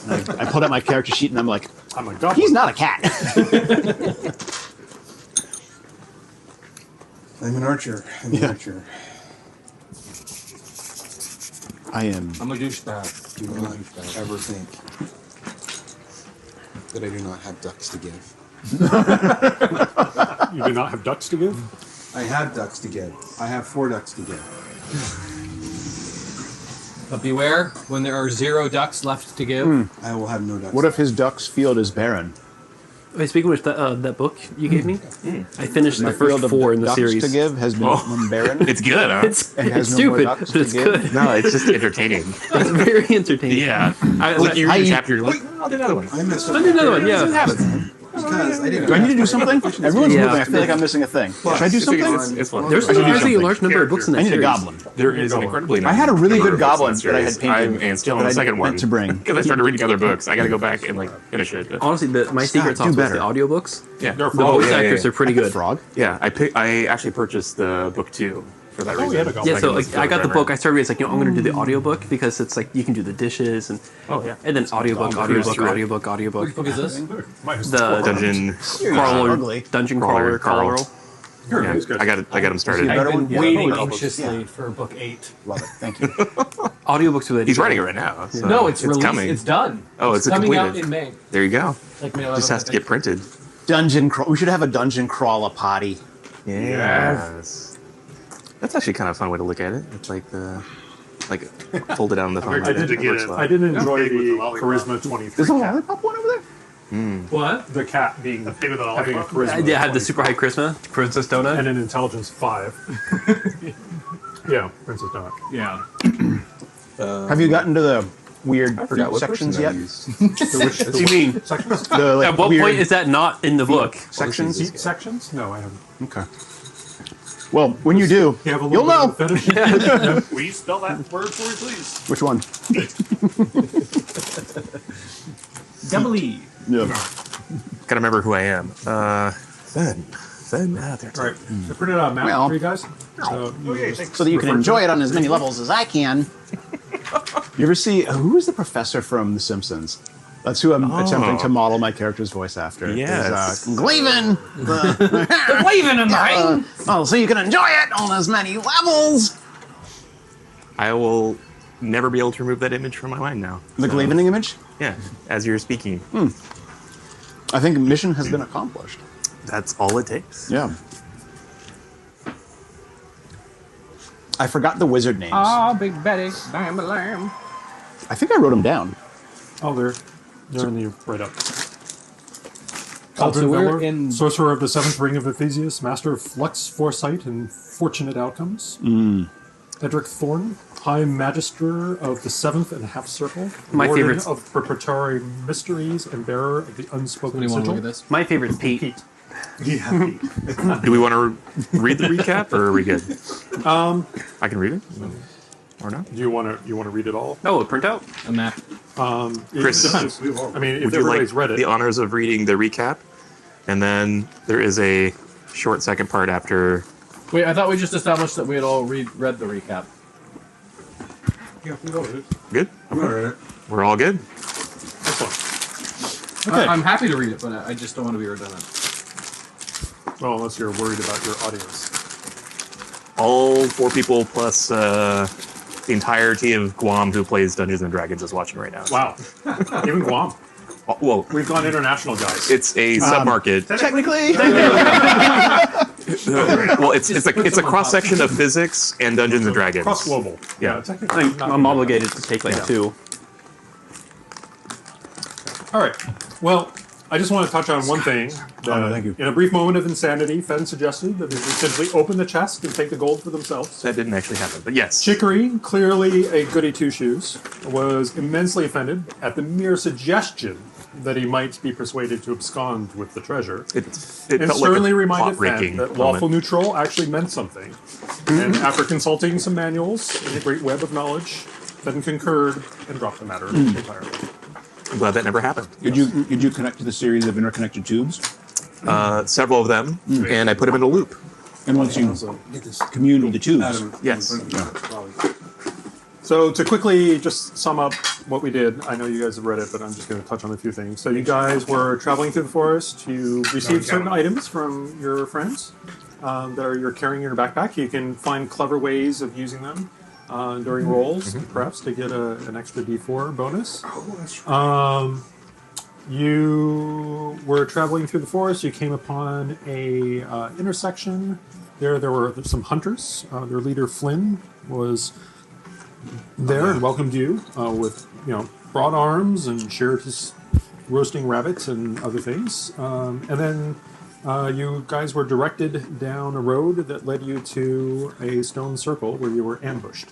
And I pulled out my character sheet, and I'm like, I'm a goblin. he's not a cat. I'm an archer. I'm an archer. I am. I'm a douchebag. Do not ever think that I do not have ducks to give. You do not have ducks to give? I have ducks to give. I have 4 ducks to give. But beware, when there are 0 ducks left to give. I will have no ducks. What if his duck's field is barren? Wait, speaking of which, that book you gave me, I finished the field first of 4 in the ducks series. to give has been barren. It's good, huh? It's It has no more stupid, ducks but it's to give? good. No, it's just entertaining. It's very entertaining. Yeah. Like you read a chapter, you're like, I'll do another one. I missed I'll do another one, yeah. because I didn't. Do I need to do something? Everyone's Yeah. moving. I feel like I'm missing a thing. Should I do something? It's fun. There's I should do surprisingly a something. large number of books in that I need a series. goblin. There is an incredibly nice I had a really number good of books in goblin that I had series. painted. And still on that the I second meant one. to bring. Because I started reading other books. I got to go back and finish it. Honestly, my secret do sauce was better. the audiobooks. Yeah. The voice actors are pretty good. Frog? Yeah, I actually purchased the book 2 for that reason. you had a goblin. Yeah, so listen to I it got the forever. book. I started. It's like I'm going to do the audiobook because it's like you can do the dishes and yeah. and then audiobook. through it. Which book is this? The Dungeon. Ugly. dungeon Crawler, crawler. Carl. Yeah, I got him started. better I've been one? Yeah. waiting Yeah. anxiously for book 8. Love it. Thank you. Audiobooks are He's writing it right now. So No, it's released. coming. It's done. Oh, it's coming completed. out in May. There you go. Like May 11th, Just has to I get think. printed. Dungeon crawl. We should have a dungeon crawler potty. Yes. That's actually kind of a fun way to look at it. It's like folded out on the phone. I didn't enjoy the Charisma 23 There's a cat. lollipop one over there? What? The cat being having a charisma. Yeah, I had the 23. super high charisma, Princess Donut. And an intelligence 5. Yeah, Princess Donut. Yeah. Have you gotten to the weird forgot what sections person I yet? used. What do you mean? Sections? The, like, At what weird point is that not in the book? sections? Heat sections? No, I haven't. Okay. Well, when you do, You have a you'll little know. bit of fetish. Will you spell that word for me, please? Which one? Double E. Yeah. Gotta remember who I am. Fen. There. All right. I printed out a map Well. for you guys. So, So that you can enjoy it on as many levels as I can. You ever see who is the professor from The Simpsons? That's who I'm attempting to model my character's voice after. Yes. Is, Glavin. Waving in the rain. Oh, so you can enjoy it on as many levels. I will never be able to remove that image from my mind now. The Glavening image? Yeah, as you're speaking. I think mission has been accomplished. That's all it takes. Yeah. I forgot the wizard names. Oh, Big Betty. Bam, lamb. I think I wrote them down. oh, they're in the write-up. Oh, so we're Veller, in. Sorcerer of the Seventh Ring of Ephesius, Master of Flux, Foresight, and Fortunate Outcomes. Edric Thorne, High Magister of the Seventh and Half Circle. My Warden favorites. of Preparatory Mysteries and Bearer of the Unspoken Somebody want to Sigil. look at this? My favorite's Pete. Yeah. Do we want to read the recap, or are we good? I can read it, or not. Do you want to read it all? Oh, a printout? A map. Chris, It depends. I mean, if Would you everybody's like read it, the honors of reading the recap? And then there is a short second part after. Wait, I thought we just established that we had all read the recap. yeah, we wrote it. Good? We're all good? Excellent. Okay. I'm happy to read it, but I just don't want to be redundant. Well, unless you're worried about your audience. All 4 people plus the entirety of Guam who plays Dungeons and Dragons is watching right now. Wow. Even Guam. Oh, well, We've gone international, guys. it's a sub-market. Technically. Well, it's a cross section of physics and Dungeons and Dragons. Cross global. Yeah. technically. I'm obligated to take like 2. All right. Well, I just want to touch on one thing. thank you. In a brief moment of insanity, Fen suggested that they simply open the chest and take the gold for themselves. That didn't actually happen, but yes. Chicory, clearly a goody two-shoes, was immensely offended at the mere suggestion that he might be persuaded to abscond with the treasure. It And felt sternly like a reminded Fen plot-breaking that lawful moment. neutral actually meant something. And after consulting some manuals in the great web of knowledge, Fen concurred and dropped the matter entirely. I'm glad that never happened. Did you connect to the series of interconnected tubes? Several of them, and I put them in a loop. And once you commune with the tubes, Yes. So to quickly just sum up what we did, I know you guys have read it, but I'm just going to touch on a few things. So you guys were traveling through the forest. You received certain items from your friends you're carrying in your backpack. You can find clever ways of using them during rolls, perhaps to get an extra D4 bonus. Oh, that's right. You were traveling through the forest. You came upon a intersection. There were some hunters. Their leader Flynn was there and welcomed you with broad arms and shared his roasting rabbits and other things. And then you guys were directed down a road that led you to a stone circle where you were ambushed.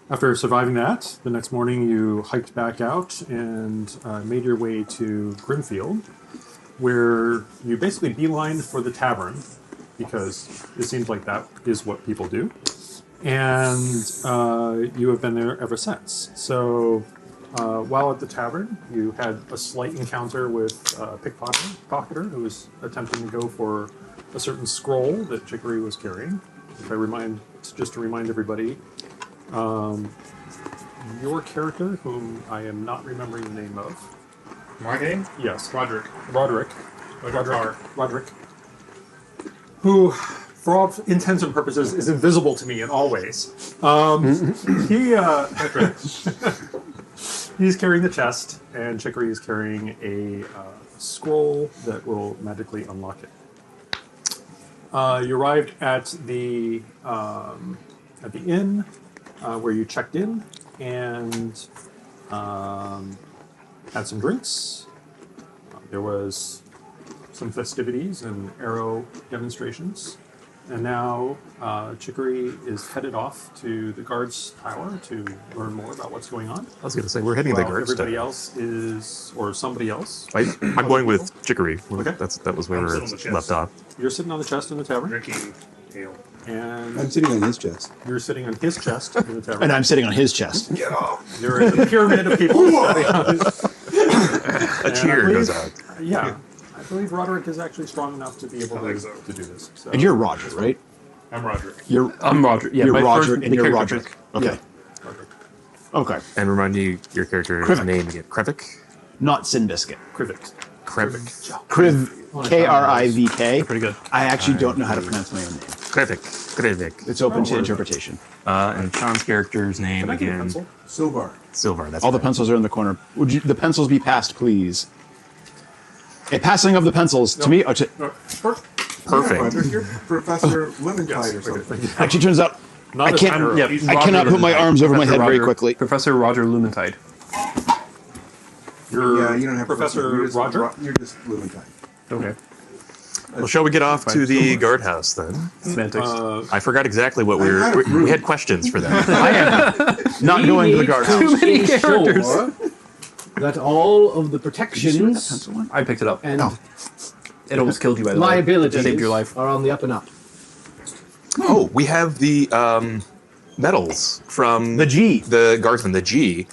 After surviving that, the next morning you hiked back out and made your way to Grimfield, where you basically beelined for the tavern, because it seems like that is what people do. And you have been there ever since. So while at the tavern, you had a slight encounter with a pickpocketer who was attempting to go for a certain scroll that Chicory was carrying. Just to remind everybody, your character, whom I am not remembering the name of. My name? Yes. Roderick. Roderick. Who, for all intents and purposes, is invisible to me in all ways. He's carrying the chest, and Chicory is carrying a scroll that will magically unlock it. You arrived at the inn where you checked in and had some drinks. There was some festivities and arrow demonstrations. And now Chicory is headed off to the guard's tower to learn more about what's going on. I was going to say, we're heading to the guards Everybody tower. else is, or somebody else. I'm going with Chicory. Okay. That was where we I'm were sitting on the left chest. off. You're sitting on the chest in the tavern, Drinking ale. and I'm sitting on his chest. you're sitting on his chest in the tavern. And I'm sitting on his chest. There is a pyramid of people. A cheer goes out. Yeah. I believe Roderick is actually strong enough to be able I think so. to do this. So. And you're Roger, right? I'm Roderick. I'm Roger. Yeah, You're my Roger, first- and the you're character Roderick. Okay. Roderick. Okay. And remind you your character's Krivik. name again. Krivik? Not Sin Biscuit. Krivik. Krivik. Krivk. Pretty good. I actually don't know how to pronounce my own name. Krivik. It's open to interpretation. And Sean's character's name Can I get a again. pencil? Silvar. Silver. That's All the right. pencils are in the corner. Would you, the pencils be passed, please? A passing of the pencils to me. Oh, Perfect. Roderick, you're Professor Lemontide or something. actually, turns out Not I as can't. Hyrule. Yeah, I cannot put my arms over my head very quickly. Professor Roger Lumentide. You're Yeah, you don't have Professor you're just, Roger. You're just Lemontide. Okay. Well, shall we get off to the guardhouse then? Semantics. I forgot exactly what we I had were. a We had questions for them. I am not going to the guardhouse. Too many Be characters. sure that all of the Did you see where that protections pencil went? I picked it up. and Oh. It almost killed you, by the way. liabilities Saved your life. are on the up and up. Oh, we have the medals from The G. the guardsman, the G,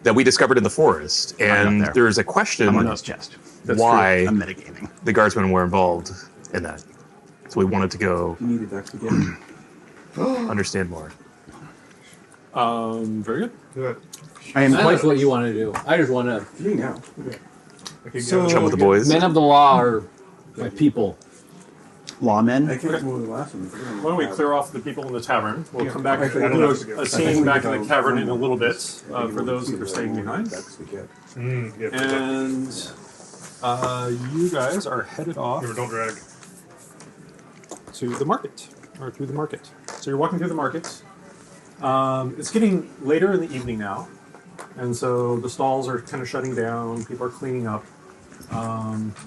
that we discovered in the forest. And there. there's a question I'm on his chest. why I'm metagaming. the guardsmen were involved in that. So we wanted to go You need a duck to get him. understand more. Very good. Good. I am That's quite. what you want to do. I just want to. Me now. Okay, So- Chum with the boys. Men of the law are my people. I Lawmen. can't move the last one. Why don't we clear off the people in the tavern? We'll come back I think and we do go- a scene back in the cavern in a little bit for those that are staying behind. Ducks to get. Yeah, And you guys are headed off Remember, don't drag. to the market, or through the market. So you're walking through the market. It's getting later in the evening now, and so the stalls are kind of shutting down. People are cleaning up.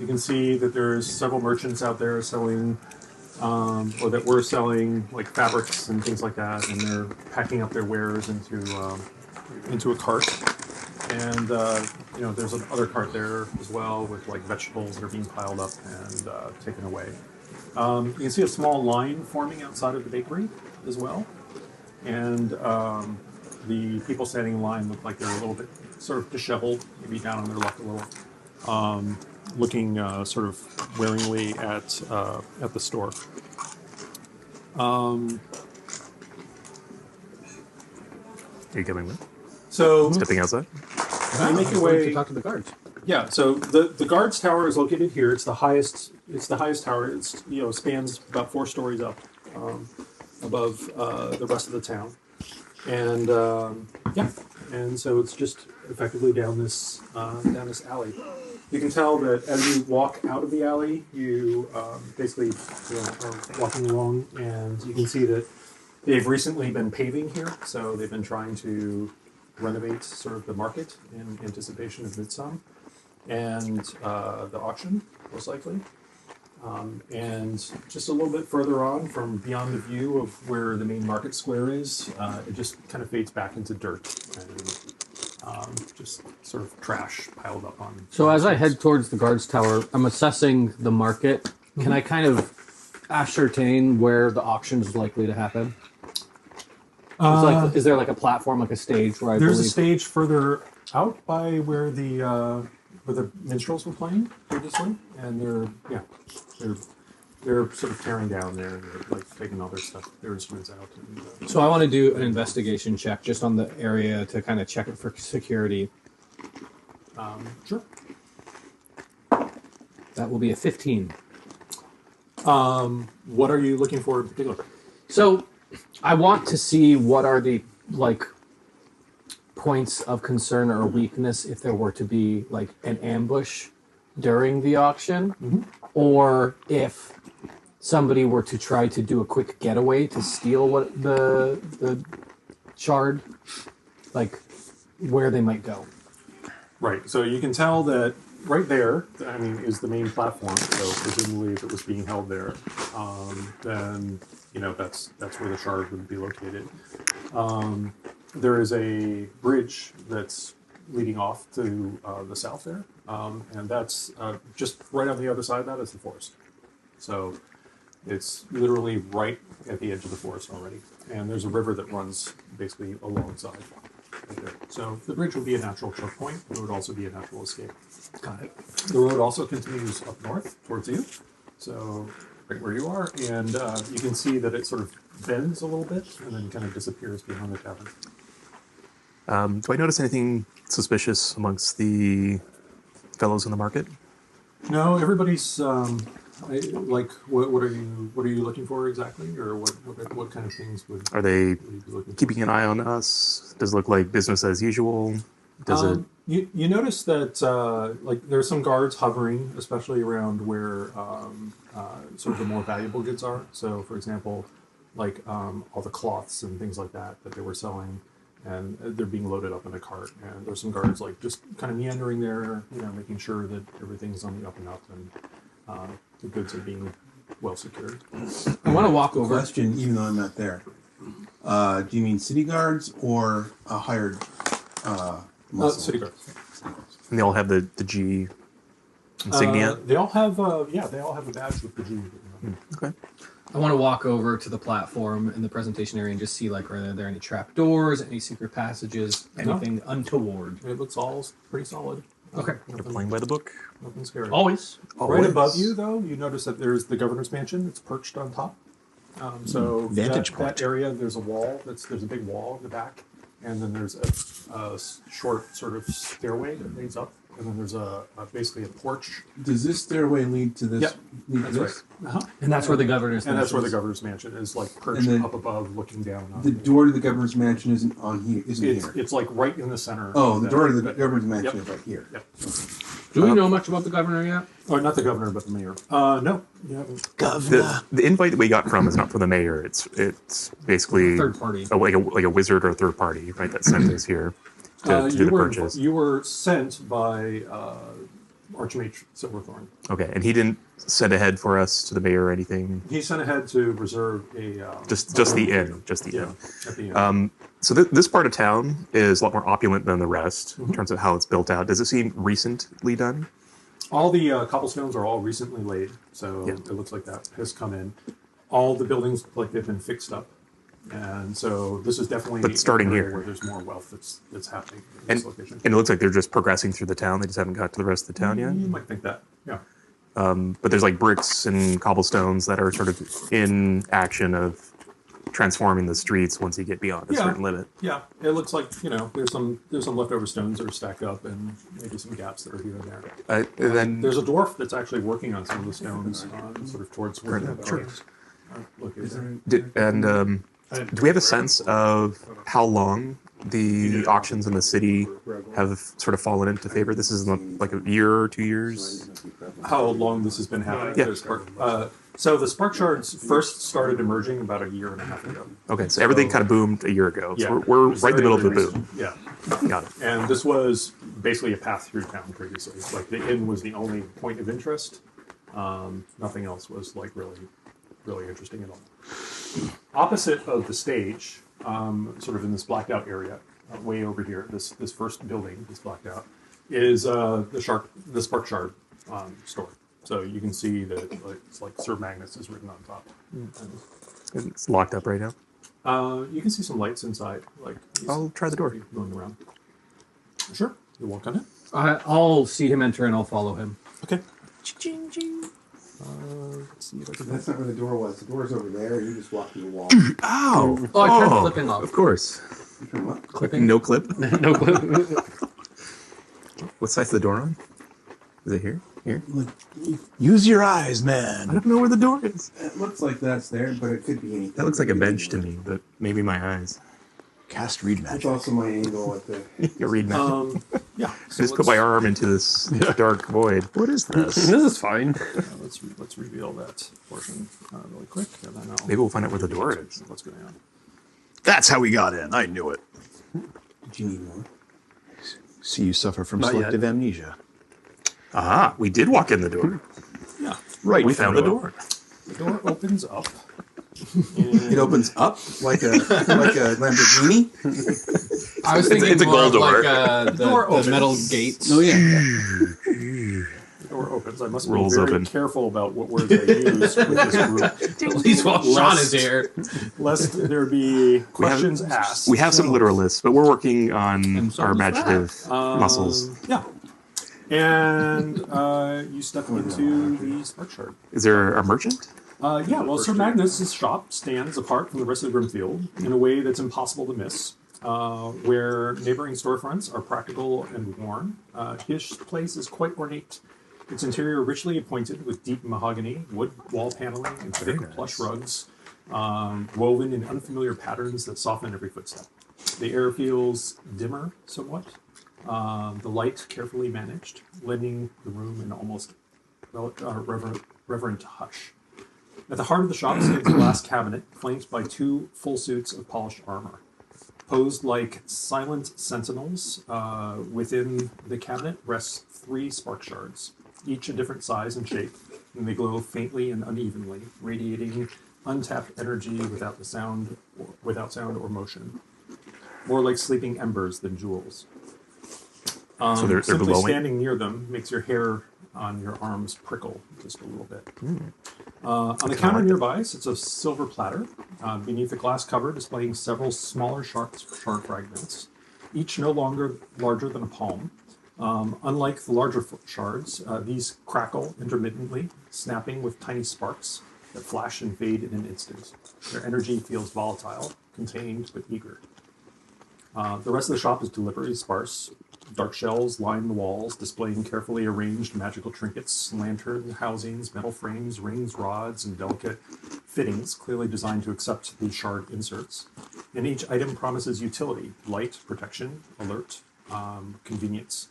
You can see that there's several merchants out there selling, or that were selling like fabrics and things like that, and they're packing up their wares into a cart. And there's another cart there as well with like vegetables that are being piled up and taken away. You can see a small line forming outside of the bakery as well, and the people standing in line look like they're a little bit sort of disheveled, maybe down on their luck a little, looking sort of waringly at the store. Are you coming with? So Stepping outside? you make your To way. talk to the guards. Yeah. So the guards tower is located here. It's the highest. It's the highest tower. It's spans about 4 stories up above the rest of the town, and and so it's just effectively down this alley. You can tell that as you walk out of the alley, you basically are walking along, and you can see that they've recently been paving here. So they've been trying to renovate sort of the market in anticipation of Midsummer and the auction, most likely. And just a little bit further on, from beyond the view of where the main market square is, it just kind of fades back into dirt and just sort of trash piled up on. So on as I streets. head towards the guards tower, I'm assessing the market. Can I kind of ascertain where the auction is likely to happen? Is there like a platform, like a stage where I There's a believe... stage further out by where the minstrels were playing previously, and they're sort of tearing down there, and they're like taking all their stuff, their instruments out. And, So I want to do an investigation check just on the area to kind of check it for security. sure. That will be a 15. What are you looking for in particular? So I want to see what are the like points of concern or weakness if there were to be like an ambush during the auction, or if somebody were to try to do a quick getaway to steal what the shard, like where they might go. Right. So you can tell that right there, I mean, is the main platform. So presumably, if it was being held there, then that's where the shard would be located. There is a bridge that's leading off to the south there, and that's just right on the other side of that is the forest. So it's literally right at the edge of the forest already, and there's a river that runs basically alongside. Right there. So the bridge would be a natural choke point, but it would also be a natural escape. Got it. The road also continues up north towards you, so right where you are, and you can see that it sort of bends a little bit and then kind of disappears behind the tavern. Do I notice anything suspicious amongst the fellows in the market? No, everybody's like, what are you looking for exactly, or what kind of things would Are they you be looking for? keeping an eye on us? Does it look like business as usual? Does it? You notice that like there's some guards hovering, especially around where sort of the more valuable goods are. So, for example, like all the cloths and things like that they were selling, and they're being loaded up in a cart. And there's some guards like just kind of meandering there, making sure that everything's on the up and up, and the goods are being well secured. I want to walk over. Question, even though I'm not there. Do you mean city guards or hired muscle? City guards. And they all have the G insignia. They all have they all have a badge with the G. Okay. I want to walk over to the platform in the presentation area and just see like are there any trap doors, any secret passages, anything untoward. It looks all pretty solid. Okay. They're playing by the book. Nothing scary. Always. Right Always. above you, though, you notice that there's the governor's mansion. It's perched on top. So Vantage point. that area, there's a wall. There's a big wall in the back, and then there's a short sort of stairway that leads up, and then there's basically a porch. Does this stairway lead to this? Yep, lead to That's this? right. Uh-huh. And that's where the governor's And that's where the mansion is. governor's mansion is, like perched And then up above, looking down on The it. door to the governor's mansion isn't on here. Isn't here. It's like right in the center. Oh, of the that. door to the governor's mansion Yep. is right here. Yep. Do we know much about the governor yet? Oh, not the governor, but the mayor. No, you haven't. The invite that we got from is not for the mayor. It's basically Third party. like a wizard or a third party, right? That sent us here to do the purchase. You were sent by Archmage Silverthorn. Okay, and he didn't send ahead for us to the mayor or anything. He sent ahead to reserve a Just the inn, just the yeah inn. at the end. So this part of town is a lot more opulent than the rest in terms of how it's built out. Does it seem recently done? All the cobblestones are all recently laid, so Yeah. it looks like that has come in. All the buildings look like they've been fixed up, and so this is definitely But starting an area here. where there's more wealth that's happening in this location. And it looks like they're just progressing through the town. They just haven't got to the rest of the town yet. You might think that, yeah. But there's like bricks and cobblestones that are sort of in action of transforming the streets once you get beyond a certain limit. Yeah, it looks like there's some leftover stones that are stacked up, and maybe some gaps that are here and there. And then There's a dwarf that's actually working on some of the stones, sort of towards where the Sure. located. Do we have a sense of how long the auctions in the city have sort of fallen into favor? This is like a year or 2 years. How long this has been happening? Yeah. So the spark shards first started emerging about a year and a half ago. Okay, so everything kind of boomed a year ago. So Yeah. we're It was right in the middle of the very boom. recent. Yeah. Got it. And this was basically a path through town previously. Like the inn was the only point of interest. Nothing else was like really interesting at all. Opposite of the stage, sort of in this blacked out area, way over here, this first building is blacked out, is the Spark Shard store. So you can see that it's like Sir Magnus is written on top. It's locked up right now. You can see some lights inside. Like I'll try the door. going around. Sure, you walk on it. I'll see him enter and I'll follow him. Okay. Let's see. That's not where the door was. The door's over there. You just walk through the wall. Ow! Oh, I tried flipping off. Of course. Clipping? No clip. No clip. What side's the door on? Is it here? Here? Use your eyes, I man. don't know where the door is. It looks like that's there, but it could be anything. That looks like a bench to me, but maybe my eyes. Cast read It's magic. also my angle at the. You read magic. Yeah. I just put my arm into this dark void. What is this? This is fine. Let's reveal that portion really quick, and then I'll Maybe we'll find out where the door is. what's going on. That's how we got in. I knew it. Do you need more? See, you suffer from Not yet. selective amnesia. Ah, we did walk in the door. Yeah. Right. We found the Frodo. door. The door opens up. It opens up like a Lamborghini. I was thinking it's a more gold of door. like Door the metal opens. gates. Oh yeah. The door opens. I must Rolls be very open. careful about what words I use with this group, At least while Sean is here. lest there be questions asked. We have some literalists, but we're working on so our is imaginative muscles. Yeah. And you step into the Spark Shard. Is there a merchant? Yeah, well, Sir Magnus's shop stands apart from the rest of the Grimfield in a way that's impossible to miss. Where neighboring storefronts are practical and worn, his place is quite ornate. Its interior richly appointed with deep mahogany, wood wall paneling, and thick plush rugs, woven in unfamiliar patterns that soften every footstep. The air feels dimmer somewhat, the light carefully managed, lending the room an almost reverent hush. At the heart of the shop stands a glass cabinet flanked by two full suits of polished armor. Posed like silent sentinels, within the cabinet rests 3 spark shards, each a different size and shape, and they glow faintly and unevenly, radiating untapped energy without sound or motion. More like sleeping embers than jewels. So they're Simply glowing? standing near them makes your hair on your arms prickle just a little bit. On the counter nearby sits a silver platter, beneath a glass cover displaying several smaller shard fragments, each no longer larger than a palm. Unlike the larger shards, these crackle intermittently, snapping with tiny sparks that flash and fade in an instant. Their energy feels volatile, contained but eager. The rest of the shop is deliberately sparse. Dark shelves line the walls, displaying carefully arranged magical trinkets, lanterns, housings, metal frames, rings, rods, and delicate fittings, clearly designed to accept the shard inserts. And each item promises utility, light, protection, alert, convenience.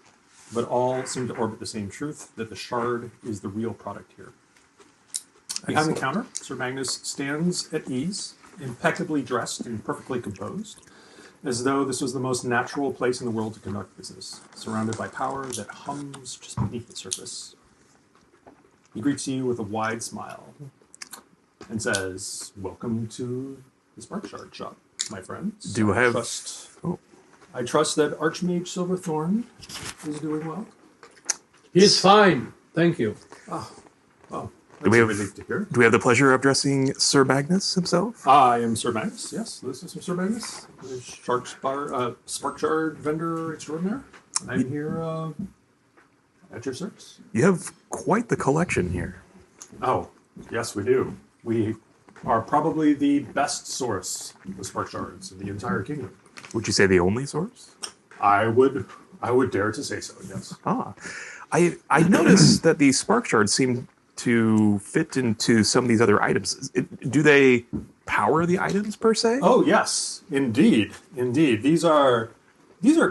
But all seem to orbit the same truth, that the shard is the real product here. Behind the counter, Sir Magnus stands at ease, impeccably dressed and perfectly composed, as though this was the most natural place in the world to conduct business, surrounded by power that hums just beneath the surface. He greets you with a wide smile and says, "Welcome to the Spark Shard shop, my friends. Do I have- I trust that Archmage Silverthorn is doing well." He is fine. Thank you. Well, Do we that's have- a relief to hear. Do we have the pleasure of addressing Sir Magnus himself? I am Sir Magnus. Yes, this is Sir Magnus, the Spark Shard vendor extraordinaire. I'm here at your service. You have quite the collection here. Oh, yes, we do. We are probably the best source of spark shards in the entire kingdom. Would you say the only source? I would dare to say so, yes. Ah, I noticed that the spark shards seem to fit into some of these other items. Do they power the items per se? Oh yes, indeed, indeed. These are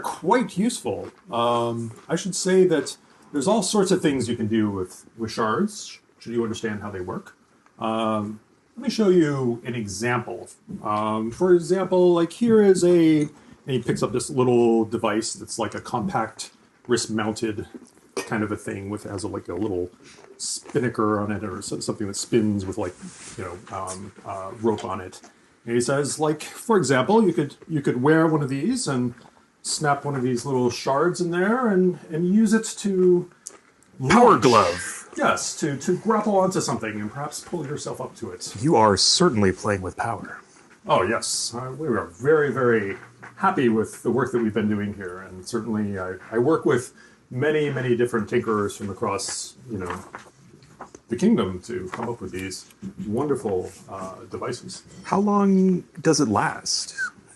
quite useful. I should say that there's all sorts of things you can do with shards. Should you understand how they work? Let me show you an example. For example, like here is and he picks up this little device that's like a compact wrist-mounted kind of a thing with has like a little spinnaker on it or something that spins with like rope on it. And he says, like for example, you could wear one of these and snap one of these little shards in there and use it to Power launch. glove. Yes, to grapple onto something and perhaps pull yourself up to it. You are certainly playing with power. Oh yes, we are very, very happy with the work that we've been doing here, and certainly I work with many, many different tinkerers from across, the kingdom to come up with these wonderful devices. How long does it last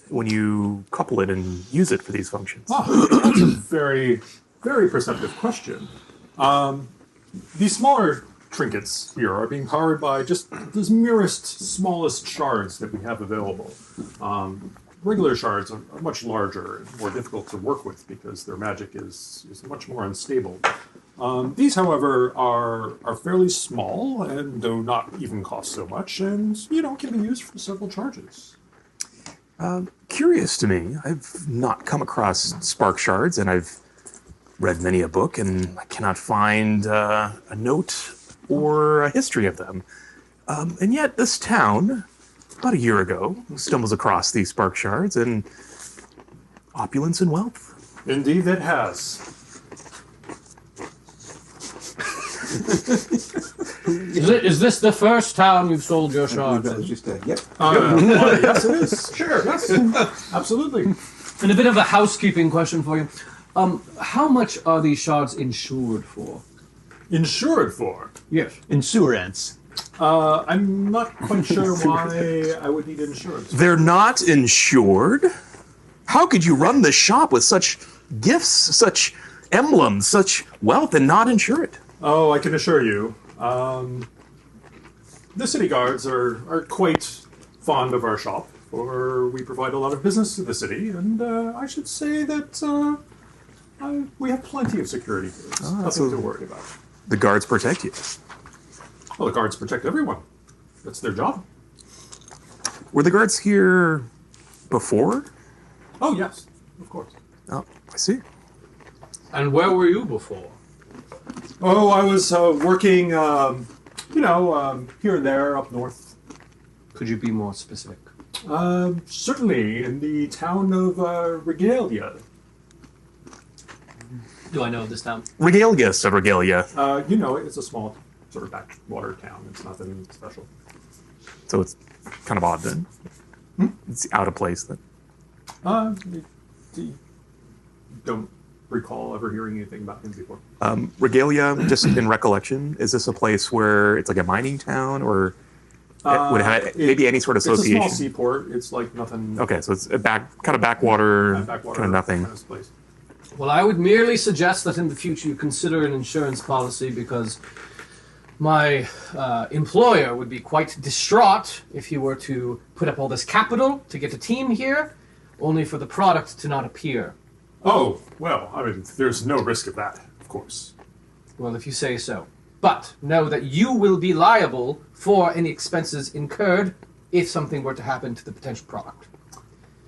when you couple it and use it for these functions? That's a very, very perceptive question. These smaller trinkets here are being powered by just the merest, smallest shards that we have available. Regular shards are much larger and more difficult to work with because their magic is much more unstable. These, however, are fairly small and do not even cost so much, and can be used for several charges. Curious to me. I've not come across spark shards, and I've read many a book, and I cannot find a note or a history of them. And yet this town, about a year ago, stumbles across these spark shards and opulence and wealth. Indeed, it has. Is this the first town you've sold your shards That was in? just a, yep. Yes, it is. Sure, yes, absolutely. And a bit of a housekeeping question for you. How much are these shards insured for? Insured for? Yes. Insurance. I'm not quite sure why I would need insurance. They're not insured? How could you run this shop with such gifts, such emblems, such wealth, and not insure it? Oh, I can assure you. The city guards are quite fond of our shop, for we provide a lot of business to the city, and I should say that we have plenty of security here. There's nothing to worry about. The guards protect you. Well, the guards protect everyone. That's their job. Were the guards here before? Oh, yes, of course. Oh, I see. And where were you before? Oh, I was working, here and there up north. Could you be more specific? Certainly in the town of Regalia. Do I know this town? Regalia, said Regalia. It's a small sort of backwater town. It's nothing special. So it's kind of odd then. It's out of place then. Don't recall ever hearing anything about him before. Regalia, just in recollection, is this a place where it's like a mining town, or would it have maybe any sort of association? It's a small seaport. It's like nothing. Okay, so it's a kind of backwater, Backwater kind of nothing. kind of place. Well, I would merely suggest that in the future you consider an insurance policy because my employer would be quite distraught if he were to put up all this capital to get a team here, only for the product to not appear. Oh, well, I mean, there's no risk of that, of course. Well, if you say so. But know that you will be liable for any expenses incurred if something were to happen to the potential product.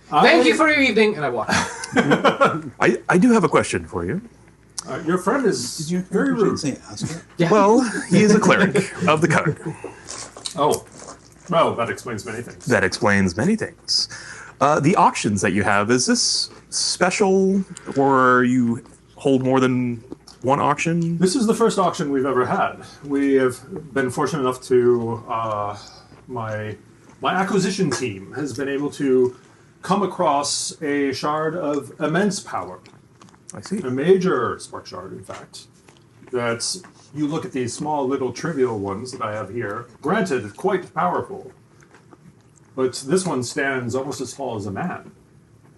Thank you for your evening, and I walk out. I do have a question for you. Your friend is Did you very rude. say Oscar? Yeah. Well, he is a cleric of the code. Oh, well, that explains many things. That explains many things. The auctions that you have, is this special, or you hold more than one auction? This is the first auction we've ever had. We have been fortunate enough to, my acquisition team has been able to come across a shard of immense power. I see. A major spark shard, in fact. That's, you look at these small little trivial ones that I have here, granted, quite powerful, but this one stands almost as tall as a man.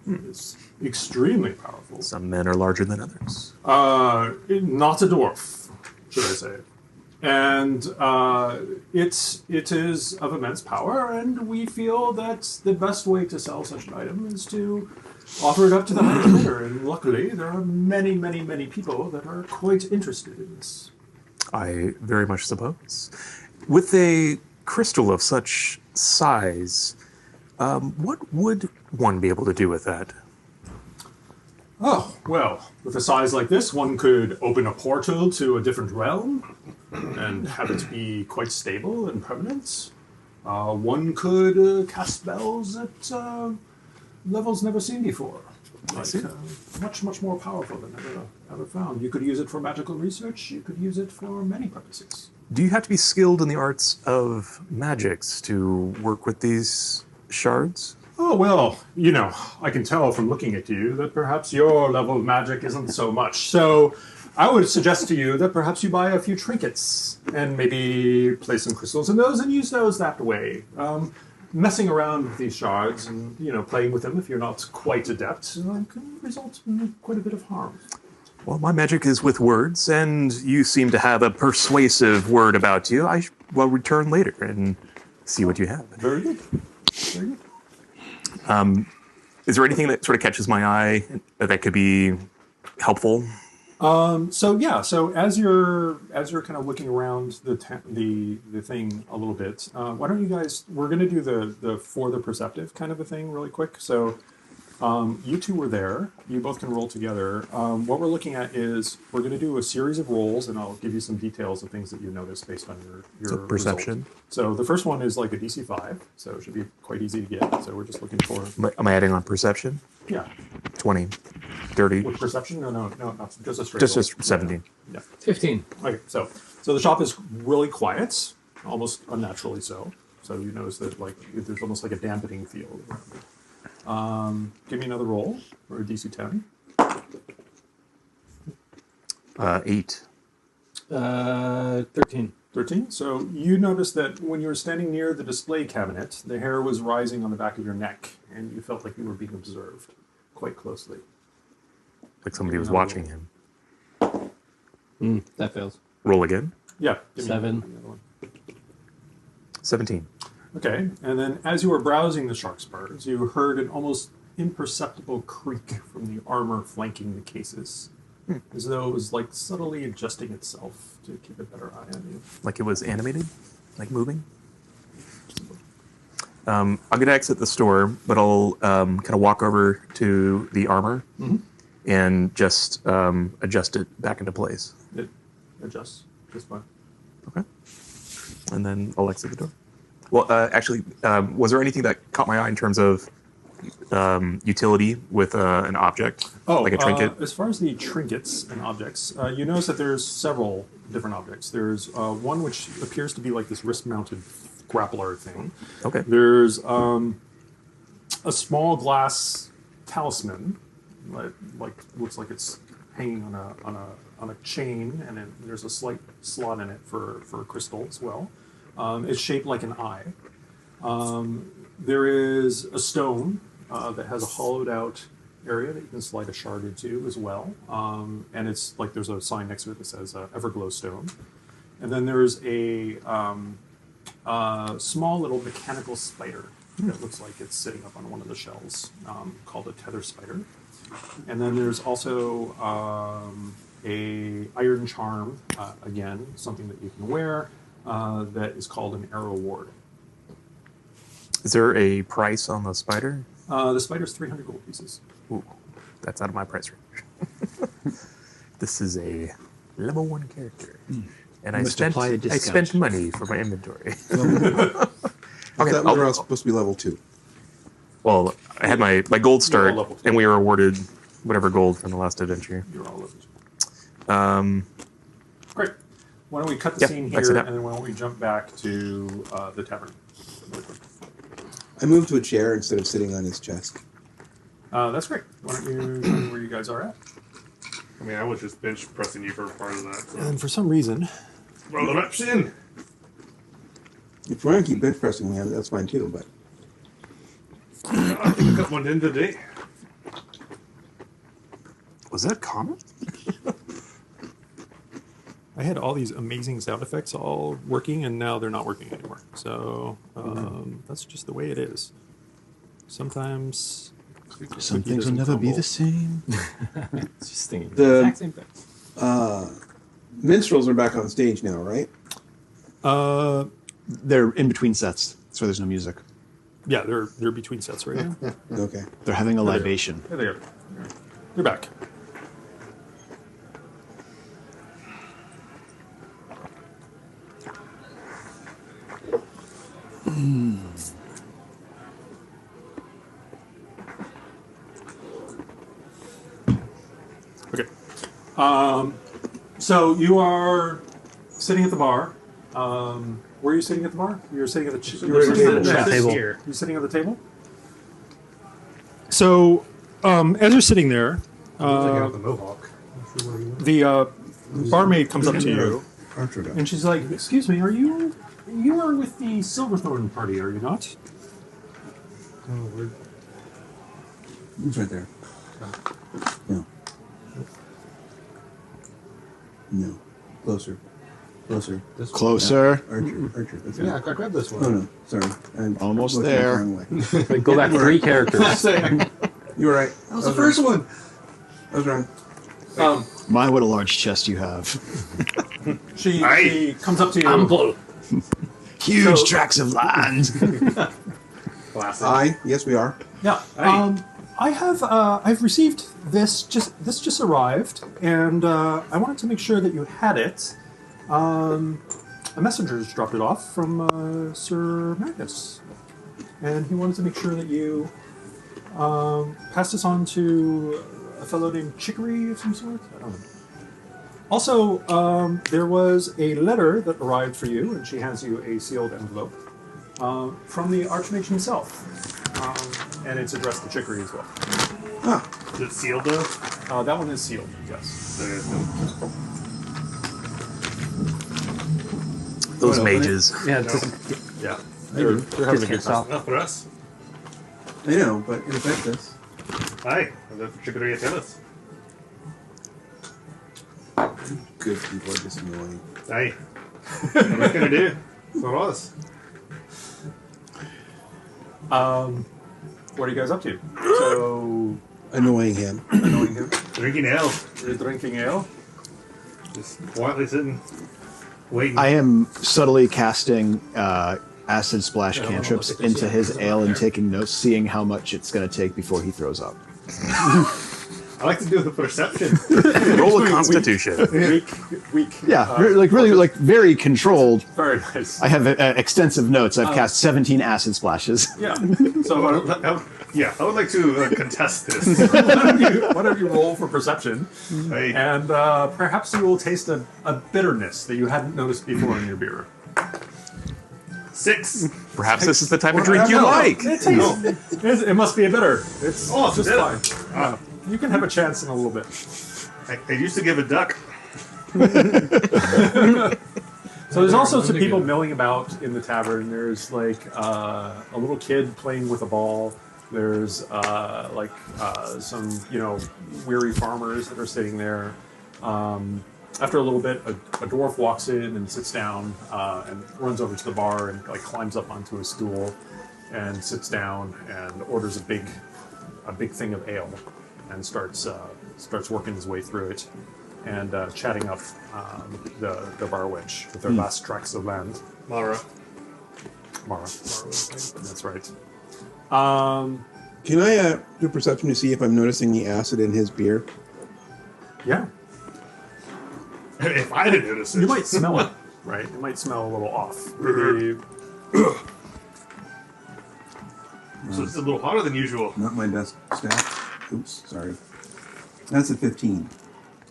It's extremely powerful. Some men are larger than others. Not a dwarf, should I say. And it is of immense power, and we feel that the best way to sell such an item is to offer it up to the highest bidder. And luckily, there are many, many, many people that are quite interested in this. I very much suppose. With a crystal of such size, what would one be able to do with that? Oh, well, with a size like this, one could open a portal to a different realm and have it be quite stable and permanent. One could cast spells at levels never seen before. Much, much more powerful than ever found. You could use it for magical research. You could use it for many purposes. Do you have to be skilled in the arts of magics to work with these shards? Oh, well, I can tell from looking at you that perhaps your level of magic isn't so much. So I would suggest to you that perhaps you buy a few trinkets and maybe place some crystals in those and use those that way. Messing around with these shards and, playing with them if you're not quite adept can result in quite a bit of harm. Well, my magic is with words, and you seem to have a persuasive word about you. I will return later and see what you have. Very good. Very good. Is there anything that sort of catches my eye that could be helpful? So as you're kind of looking around the thing a little bit, why don't you guys? We're going to do the for the perceptive kind of a thing really quick. So you two were there. You both can roll together. What we're looking at is we're going to do a series of rolls, and I'll give you some details of things that you notice based on your perception. result. So the first one is like a DC 5, so it should be quite easy to get. So we're just looking for. Am I adding on perception? Yeah. 20, 30. With perception? No, not just a straight. Just roll. 17. Yeah. 15. Okay, so the shop is really quiet, almost unnaturally so. So you notice that there's almost like a dampening feel around it. Give me another roll for a DC 10. 8. 13. 13. So you notice that when you were standing near the display cabinet, the hair was rising on the back of your neck, and you felt like you were being observed quite closely. Like somebody was watching him. That fails. Roll again. Yeah. Give me 7. another one. 17. Okay, and then as you were browsing the shark spurs, you heard an almost imperceptible creak from the armor flanking the cases, as though it was subtly adjusting itself to keep a better eye on you. Like it was animated? Like moving? I'm going to exit the store, but I'll kind of walk over to the armor and just adjust it back into place. It adjusts just fine. Okay. And then I'll exit the door. Well, actually, was there anything that caught my eye in terms of utility with an object? Like a trinket? As far as the trinkets and objects, you notice that there's several different objects. There's one which appears to be like this wrist-mounted grappler thing. Okay. There's a small glass talisman, looks like it's hanging on a chain, and then there's a slight slot in it for a crystal as well. It's shaped like an eye. There is a stone that has a hollowed out area that you can slide a shard into as well. And it's like there's a sign next to it that says Everglow Stone. And then there's a small little mechanical spider that looks like it's sitting up on one of the shells called a tether spider. And then there's also a iron charm, again, something that you can wear. That is called an arrow ward. Is there a price on the spider? The spider's 300 gold pieces. Ooh, that's out of my price range. This is a level 1 character. And I spent money for my inventory. Okay, that we were all supposed to be level 2. Well, I had my gold start, level 2. and we were awarded whatever gold from the last adventure. You're all level 2. Great. Why don't we cut the scene here, and then why don't we jump back to the tavern? I moved to a chair instead of sitting on his chest. That's great. Why don't you tell me where you guys are at? I mean, I was just bench pressing you for a part of that. So. And for some reason, Roll it up, Shin. If you want to keep bench pressing me, that's fine too, but I think I got one in today. Was that common? I had all these amazing sound effects all working, and now they're not working anymore. So that's just the way it is. Sometimes Some things will never be the same. It's just thinking The- the exact same thing. Minstrels are back on stage now, right? They're in between sets, so there's no music. Yeah, they're between sets right now. Okay. They're having a libation. There they are. They're back. Okay. So you are sitting at the bar. Where are you sitting at the bar? You're sitting at the We're at a table. Yeah. Table. Here. You're sitting at the table. So as you're sitting there, the mohawk. the barmaid comes up to you Archer guy. and she's like, "Excuse me, you are with the Silverthorn party, are you not?" He's right there. No. No. Closer. Closer. Closer. Archer. That's it. Yeah, I grabbed this one. Oh no, sorry. I'm Almost looking there. the wrong way. Go back 3 characters. You were right. That was the first one. I was wrong. My, what a large chest you have. She comes up to you. I'm blue. Huge So- tracts of land. Classic. Yes, we are. Yeah. I've received this. This just arrived, and I wanted to make sure that you had it. A messenger just dropped it off from Sir Magnus, and he wanted to make sure that you passed this on to a fellow named Chicory of some sort. I don't know. Also, there was a letter that arrived for you, and she hands you a sealed envelope from the Archmage himself. And it's addressed to Chicory as well. Is it sealed though? That one is sealed, yes. Those mages. Yeah, Yeah. They're having a good time. Not for us. I know, but it affects us. Aye. And then Chicory tell us. Good people are just annoying. Aye. What are we gonna do? For us. What are you guys up to? So, Annoying him. annoying him. Drinking ale. You're drinking ale. Just quietly sitting. Waiting. I am subtly casting acid splash cantrips into his ale and taking notes, seeing how much it's going to take before he throws up. I like to do the perception. Roll a constitution. Weak. Yeah, really very controlled. Very nice. I have extensive notes. I've cast 17 acid splashes. Yeah. So, I would like to contest this. why don't you roll for perception, Aye. and perhaps you will taste a bitterness that you hadn't noticed before in your beer. 6. Perhaps this is the type of drink you like. It must be a bitter. It's Oh, it's just bitter. fine. You can have a chance in a little bit. I used to give a duck. So there's also some people milling about in the tavern. There's like a little kid playing with a ball. There's some weary farmers that are sitting there. After a little bit, a dwarf walks in and sits down and runs over to the bar and climbs up onto a stool and sits down and orders a big thing of ale and starts working his way through it and chatting up the bar wench with their last tracts of land. Mara. Mara. That's right. Can I do perception to see if I'm noticing the acid in his beer? Yeah. If I didn't notice it. You might smell it, right? It might smell a little off. Maybe, So it's a little hotter than usual. Not my best stat. Oops, sorry. That's a 15.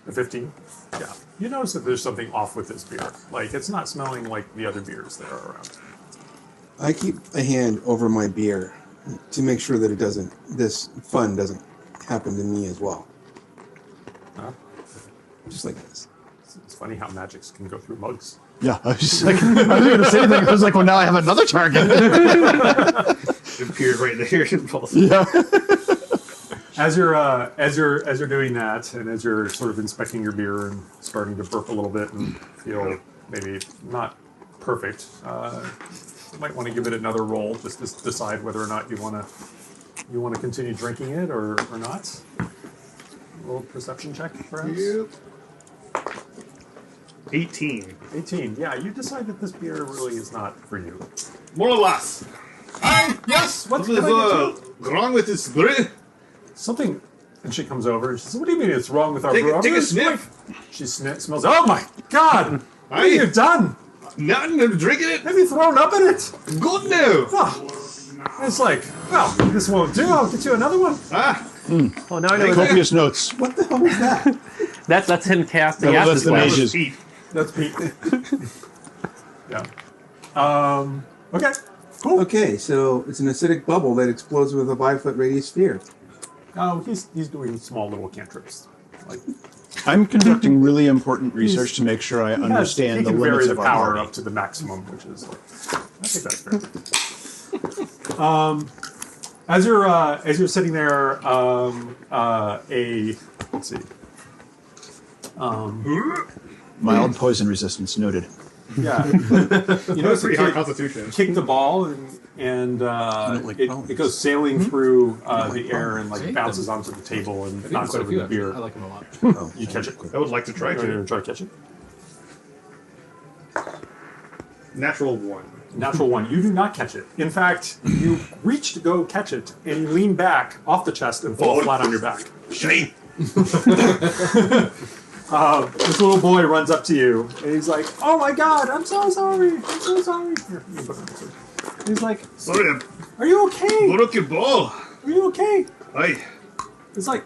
a 15? Yeah. You notice that there's something off with this beer. Like, it's not smelling like the other beers that are around. I keep a hand over my beer to make sure that this fun doesn't happen to me as well. Huh? Just like this. It's funny how magics can go through mugs. Yeah, I was just like, I was going to say that. I was like, well, now I have another target. It appeared right there. Yeah. As you're doing that, and as you're sort of inspecting your beer and starting to burp a little bit and feel maybe not perfect, you might want to give it another roll just to decide whether or not you want to continue drinking it or not. A little perception check, perhaps. Yep. 18. 18. Yeah, you decide that this beer really is not for you. More or less. Yes. What's What is wrong with this brew? something? And she comes over and she says, "What do you mean it's wrong with our Take brew?" a sniff. She smells. Oh my God! What have you done? Nothing. I'm drinking it. Have you thrown up in it? Good now. Oh. It's like, well, this won't do. I'll get you another one. Oh, now I know. Copious notes. What the hell is that? That's him casting That's acid the spells. mages. Eat. That's Pete. Yeah. Okay. Cool. Okay, so it's an acidic bubble that explodes with a 5-foot radius sphere. Oh, he's doing small little cantrips. Like I'm conducting really important research to make sure I he understand the can limits vary the of our power party. up to the maximum, which is like, I think that's fair. As you're sitting there, let's see. Mild poison resistance noted. Yeah. You know, That's pretty high kid constitution. kicked the ball and like it bones. goes sailing through the air and like bounces onto the table and I think knocks quite a over few, the actually. beer. I like him a lot. Oh, You catch it. I would like to try You're gonna to. try to catch it. Natural 1. Natural one. You do not catch it. In fact, you reach to go catch it and you lean back off the chest and fall flat on your back. Shame. This little boy runs up to you and he's like, "Oh my God, I'm so sorry. I'm so sorry." Here, you put it on this one. He's like, Sorry, I "Are you okay? broke your ball. Are you okay?" Aye. It's like,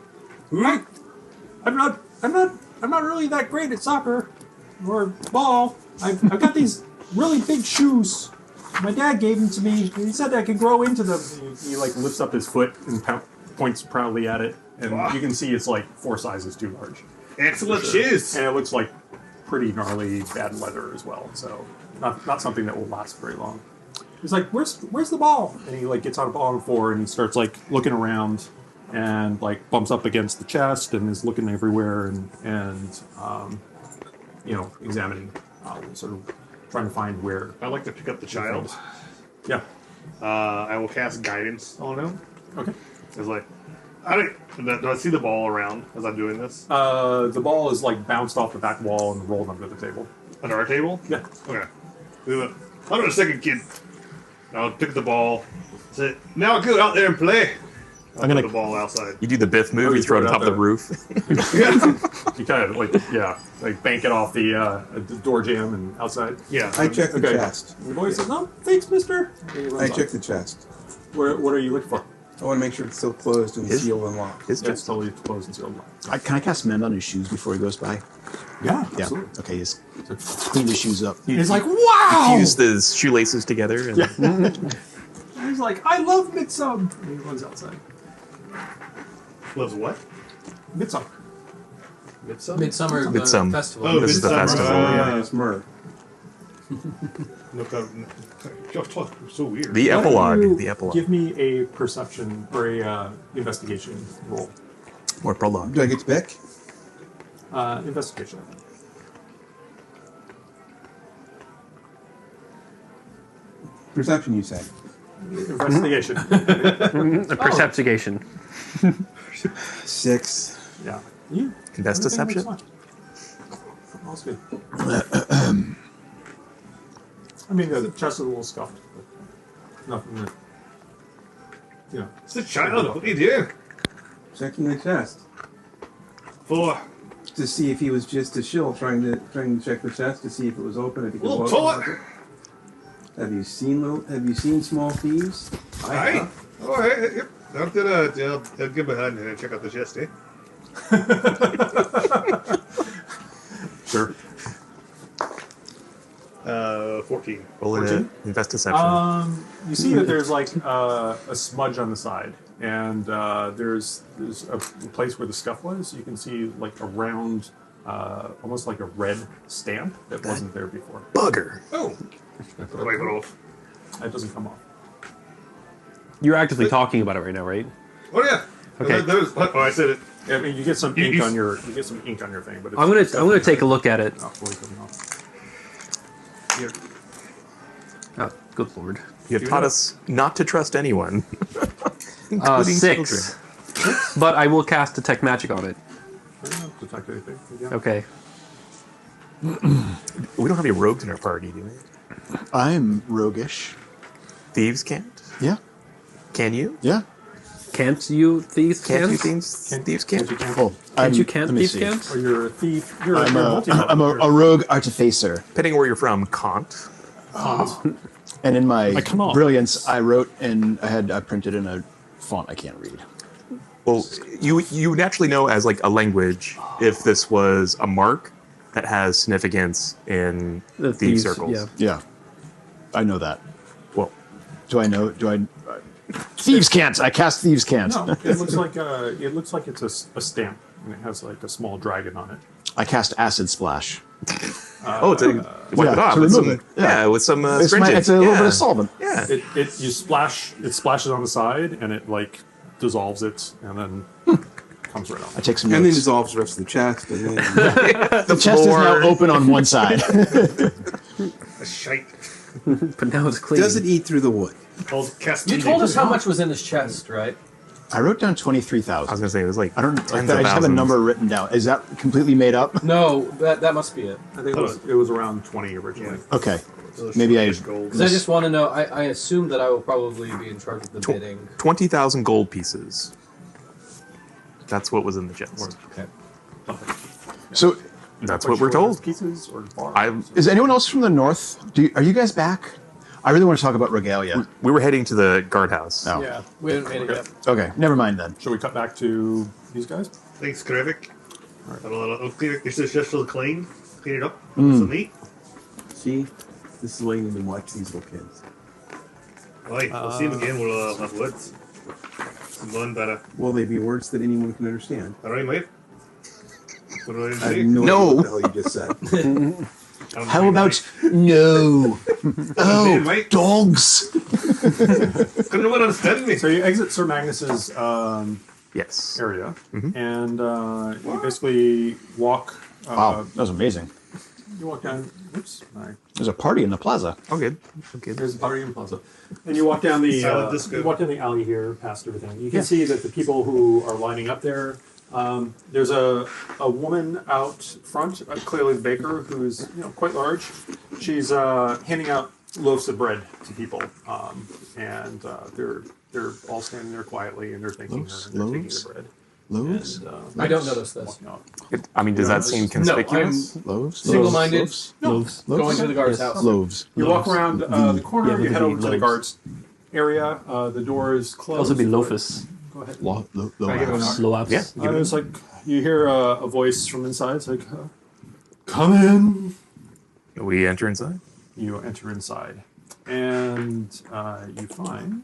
I'm not really that great at soccer or ball. I've got these really big shoes. My dad gave them to me. And he said I could grow into them. He like lifts up his foot and points proudly at it, and you can see it's like 4 sizes too large. Excellent shoes. And it looks like pretty gnarly bad leather as well. So not something that will last very long. He's like, "Where's the ball?" And he like gets on the floor and he starts like looking around and like bumps up against the chest and is looking everywhere and examining, sort of trying to find where. I'd like to pick up the child. Yeah. I will cast guidance on him. Okay. It's like, do I see the ball around as I'm doing this? The ball is like bounced off the back wall and rolled under the table. Under our table? Yeah. Okay. Hold on a second, kid. I'll pick the ball. Say, now go out there and play. I'll gonna- put the ball outside. You do the Biff move, Oh, you you throw it throw it on top out of the there. roof. You kind of like bank it off the door jamb and outside. Yeah. I checked the Okay. chest. And the boy says, "No, thanks, mister." And he runs I off. checked the chest. What are you looking for? I want to make sure it's still closed and sealed and locked. His It's chest. totally closed and sealed. Can I cast mend on his shoes before he goes by? Yeah, Yeah. absolutely. Okay, he's clean his shoes up. He's like, "Wow!" Fuse the shoelaces together. And And he's like, "I love Midsum." And he runs outside. Loves what? Midsum. Midsummer? Midsummer Midsum. Festival. Oh, This is the Midsummer. festival. Yeah, it's myrrh. No, so weird. The Why don't epilogue. you The epilogue. Give me a perception or a investigation roll. Or prologue. Do I get to pick? Investigation. Perception, you say. Investigation. A perceptigation. 6. Yeah. You. Best everything deception? looks fine. All's good. I mean, the chest is a little scuffed, but nothing that. It's the child. What are you doing? Checking the chest For to see if he was just a shill, trying to check the chest to see if it was open. If he could Little walk toy. around it. Have you seen small thieves? Aye. Oh, hey, yep. I'll give a hand and check out the chest, eh? Sure. 14. Roll in 14? a invest deception. You see that there's like a smudge on the side, and there's a place where the scuff was. You can see like a round almost like a red stamp that wasn't there before. Bugger. Oh. Wipe it off. That doesn't come off. You're actively talking about it right now, right? Oh yeah. Okay. I said it. I mean, you get some You- ink you- on your thing, but it's I'm gonna definitely take a look at it. not fully coming off. Oh, good lord. You have taught us not to trust anyone, including 6. But I will cast Detect Magic on it. I don't know, detect anything. Yeah. Okay. children. We don't have any rogues in our party, do we? I'm roguish. Thieves can't? Yeah. Can you? Yeah. Can't you thieves Can't you can't? thieves can't? You can't. Oh, Can't you can't let me thieves see. can't? Or you're a thief. You're I'm a a, multi-rogue. I'm a rogue artificer. Depending on where you're from, can't. And in my come on. brilliance, I wrote and I printed in a font I can't read. Well, you naturally know as like a language if this was a mark that has significance in The thief thieves, circles. yeah. Yeah. I know that. Well, Thieves can't. I cast thieves can't. No, it looks like it's a stamp, and it has like a small dragon on it. I cast acid splash. to wipe it off to with remove some, it. Yeah. with some It's stringent. a little bit Yeah. of solvent. Yeah. It splashes on the side, and it like dissolves it, and then comes right off. I take some And then notes. dissolves the rest of the chest. And then The chest is now open on one side. A shite. But now it's clean. does it eat through the wood? Called cast. You told us how much was in his chest, right? I wrote down I was 23,000. gonna say it was like I don't. tens I of just have a thousands. number written down. Is that completely made up? No, that must be it. I think it was around 20 originally. Okay. Maybe I. Because I just want to know. I assume that I will probably be in charge of the bidding. 20,000 gold pieces. That's what was in the chest. Okay. So, That's Quite what we're sure told. it's Pieces or bars. is anyone else from the north? Are you guys back? I really want to talk about regalia. We were heading to the guardhouse. No. Yeah, we haven't made it yet. Okay. Never mind then. Shall we cut back to these guys? Thanks, Krevik. I'll clean it. This is just for the clean it up. Mm. Some meat. See, this is why you need to watch these little kids. Right. We'll see him again. We'll have words. Learn better. Will they be words that anyone can understand? All right, mate. What do I I have say? no, No. idea what the hell you just said. How about no? Oh, mate. dogs. Couldn't one understand me? So you exit Sir Magnus's Yes. area, and you basically walk. Wow, that was amazing. You walk down. Oops. Sorry. There's a party in the plaza. Oh, good. Okay. There's a party in Plaza, and you walk down the Silent disco. you walk down the alley here, past everything. You can see that the people who are lining up there. There's a woman out front, clearly the baker, who's quite large. She's handing out loaves of bread to people, and they're all standing there quietly, and they're thanking her, and they're taking Loaves? the bread. Loaves? And, I don't notice this. walking out. I mean, does that seem No, conspicuous? Loaves? Single-minded. Loaves? Loaves. Loaves? Going to the guard's house. Loaves. You walk around the corner, Yeah, you with head the over to the loaves. guards area. The door is closed. Also be Lofus. Go ahead. I give it an Loaves. R. Slow ups. Yeah. It's like you hear a voice from inside. It's like, "Come in." We enter inside. You enter inside, and you find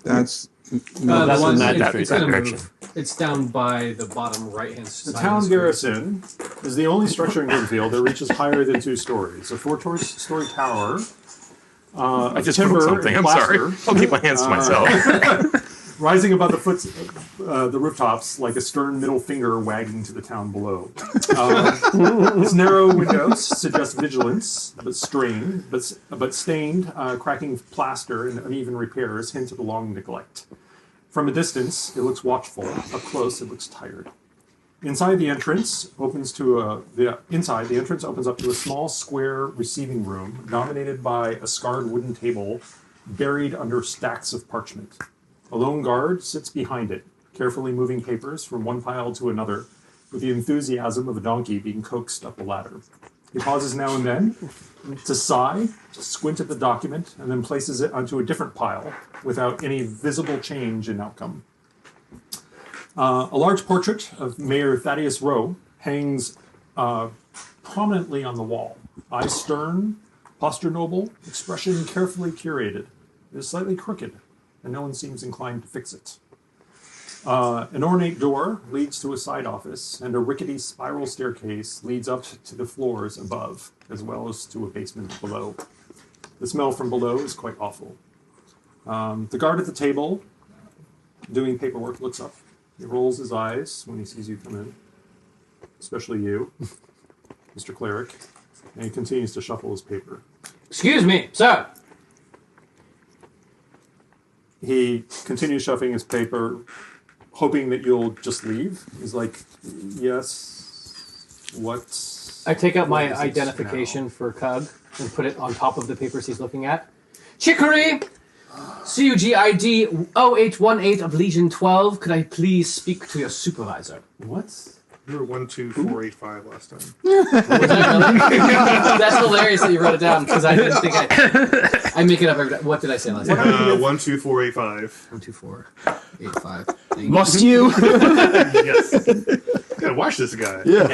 That's The that's one- in that it's, direction. it's gonna That move. direction. It's down by the bottom right-hand side. the of town screen. garrison is the only structure in Grimfield that reaches higher than 2 stories. A 4-story tower. I just timber broke something. and I'm sorry. plaster. I'll keep my hands to myself. Rising above the rooftops like a stern middle finger wagging to the town below. Its narrow windows suggest vigilance, but stained, cracking plaster and uneven repairs hint at a long neglect. From a distance, it looks watchful. Up close, it looks tired. Inside the entrance opens up to a small square receiving room dominated by a scarred wooden table buried under stacks of parchment. A lone guard sits behind it, carefully moving papers from one pile to another with the enthusiasm of a donkey being coaxed up a ladder. He pauses now and then to sigh, to squint at the document, and then places it onto a different pile without any visible change in outcome. A large portrait of Mayor Thaddeus Rowe hangs prominently on the wall. Eyes stern, posture noble, expression carefully curated. It is slightly crooked, and no one seems inclined to fix it. An ornate door leads to a side office, and a rickety spiral staircase leads up to the floors above, as well as to a basement below. The smell from below is quite awful. The guard at the table, doing paperwork, looks up. He rolls his eyes when he sees you come in, especially you, Mr. Cleric, and he continues to shuffle his paper. Excuse me, sir. He continues shuffling his paper, hoping that you'll just leave. He's like, yes, what? I take out my what is it identification for Cug and put it on top of the papers he's looking at. Chicory! CUG ID 0818 of Legion 12. Could I please speak to your supervisor? now? What? You were 12485 last time. Was I really? That's hilarious that you wrote it down because I didn't think I make it up every time. What did I say last time? 12485. 12485. Thank you. Must you? Yes. Gotta watch this guy. Yeah.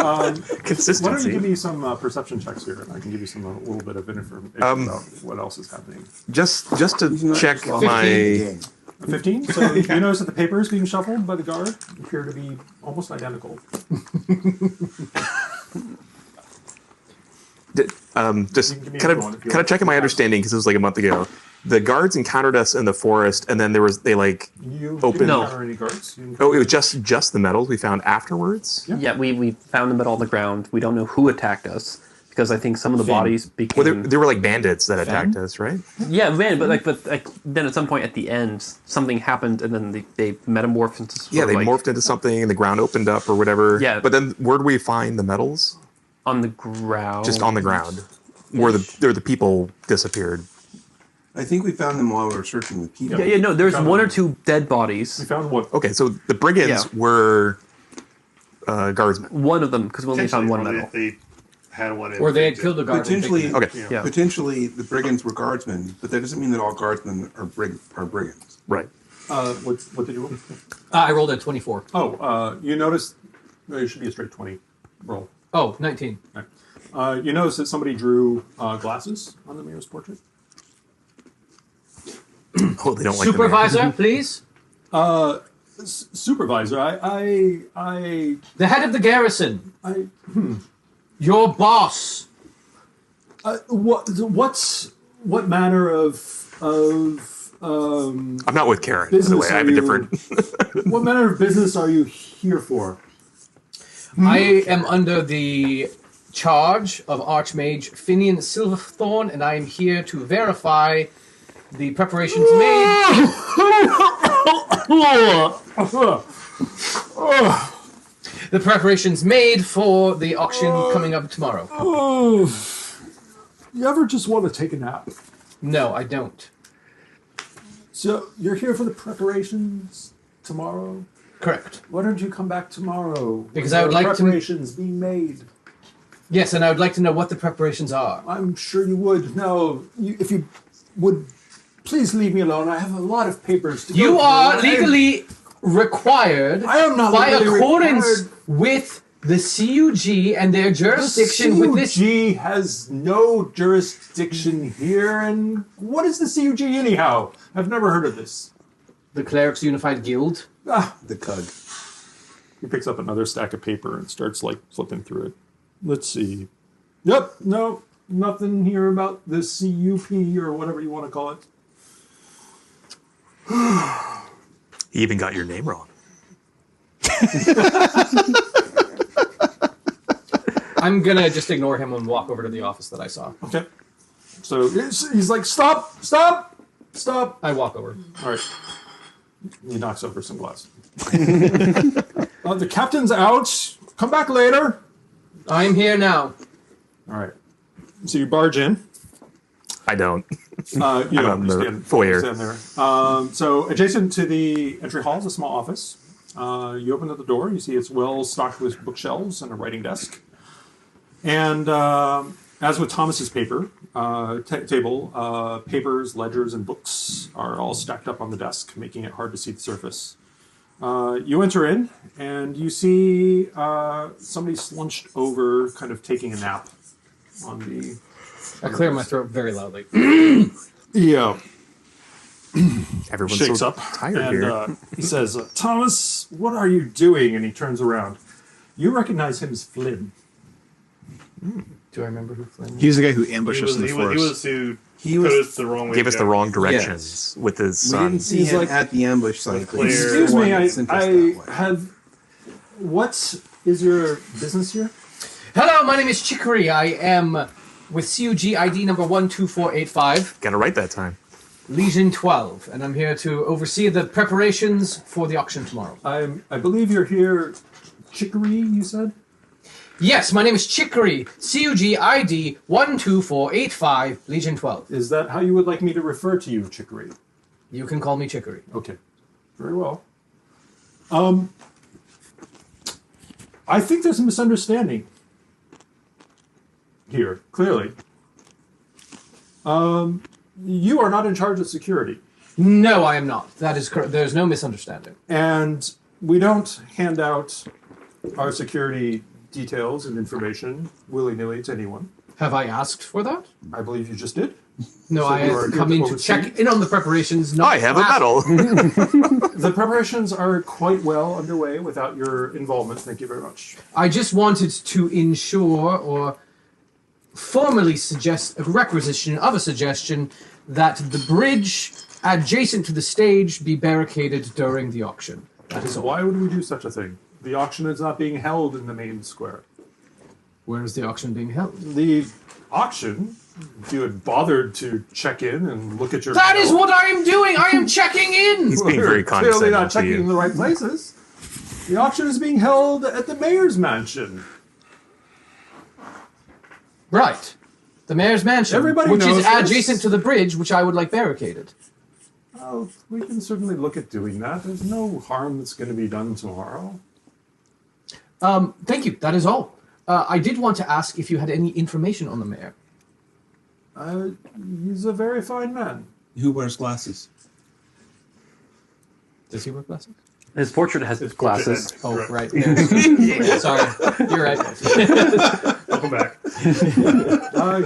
Why don't you Consistency. give me some perception checks here? I can give you a little bit of information about what else is happening. Just to check my. 15. So you notice that the papers being shuffled by the guard appear to be almost identical. Just You can give me kind another one if you of want. checking my understanding because it was like a month ago. The guards encountered us in the forest, and then they like You Open- didn't No. encounter any guards. You oh, it was just the medals we found afterwards. Yeah, we found them at all the ground. We don't know who attacked us because I think some of the bodies became. Well, there were like bandits that attacked us, right? Yeah, man, but then at some point at the end, something happened, and then they metamorphed into. Sort Yeah, of they like morphed into something, and the ground opened up or whatever. Yeah. But then where do we find the medals? on the ground. Just on the ground, where the people disappeared. I think we found them while we were searching the people. Yeah, no, there's Found one or one. two dead We bodies. found one. Okay, so the brigands Yeah. were guardsmen. One of them, because we only found one medal. They had one. Or they had killed a guard. Potentially, Okay, Yeah. potentially the brigands were guardsmen, but that doesn't mean that all guardsmen are brigands. right. What did you roll? I rolled a 24. Oh, you notice. No, it should be a straight 20 roll. Oh, 19. You notice that somebody drew glasses on the mirror's portrait. Oh, they don't like Supervisor, please. Supervisor, I, The head of the garrison. I, Your boss. what manner of I'm not with Karen, by the business way. I are have a you? different. What manner of business are you here for? I am under the charge of Archmage Finian Silverthorn, and I am here to verify the preparations made. The preparations made for the auction coming up tomorrow. You ever just want to take a nap? No, I don't. So you're here for the preparations tomorrow? Correct. Why don't you come back tomorrow? Because I would like to- preparations being made. Yes, and I would like to know what the preparations are. I'm sure you would. No, if you would, please leave me alone. I have a lot of papers to go You through. are legally required I am not by legally accordance required. with the CUG and their jurisdiction with this. CUG has no jurisdiction here, and what is the CUG anyhow? I've never heard of this. The Clerics Unified Guild. The cug. He picks up another stack of paper and starts like flipping through it. Let's see. Yep, no, nothing here about the CUP or whatever you want to call it. He even got your name wrong. I'm gonna just ignore him and walk over to the office that I saw. Okay. So he's like, stop, stop, stop. I walk over. All right. He knocks over some glass. The captain's out. Come back later. I'm here now. All right. So you barge in. I don't. You on you the foyer. stand there. So adjacent to the entry hall is a small office. You open up the door. You see it's well stocked with bookshelves and a writing desk. And as with Thomas's table, papers, ledgers, and books are all stacked up on the desk, making it hard to see the surface. You enter in, and you see somebody slunched over, kind of taking a nap on the... I clear my throat very loudly. Yeah. Everyone's shakes so up tired and here. he says, Thomas, what are you doing? And he turns around. You recognize him as Flynn. Do I remember who Flynn is? He's the guy who ambushed us in the He forest. was who He put was. us the wrong way. Gave to us go. the wrong directions with his We son. didn't see He's him like- at the ambush site. Clear. Excuse me, One that sent us I that way. have. What is your business here? Hello, my name is Chicory. I am with CUG ID number 12485, Got it right that time. Legion 12, and I'm here to oversee the preparations for the auction tomorrow. I believe you're here, Chicory, you said? Yes, my name is Chicory. CUG ID 12485, Legion 12. Is that how you would like me to refer to you, Chicory? You can call me Chicory. Okay, very well. I think there's a misunderstanding here, clearly. You are not in charge of security, No, I am not. That is correct. There's no misunderstanding. and we don't hand out our security details and information willy-nilly to anyone. Have I asked for that? I believe you just did. No, So I you are have here come to in to oversee? check in on the preparations. Not I have a ask. medal. The preparations are quite well underway without your involvement. Thank you very much. I just wanted to ensure or formally suggest a requisition of a suggestion that the bridge adjacent to the stage be barricaded during the auction. That is all. Why would we do such a thing? The auction is not being held in the main square. Where is the auction being held? The auction, if you had bothered to check in and look at your That mail, is what I am doing. I am checking in. He's being very clearly condescending not to checking in you. the right places. The auction is being held at the mayor's mansion. Right. The mayor's mansion, Everybody which knows is this. adjacent to the bridge, which I would like barricaded. Well, we can certainly look at doing that. There's no harm that's going to be done tomorrow. Thank you. That is all. I did want to ask if you had any information on the mayor. He's a very fine man. Who wears glasses? Does he wear glasses? His portrait has glasses. Oh, Correct. right. Sorry. You're right. Welcome back.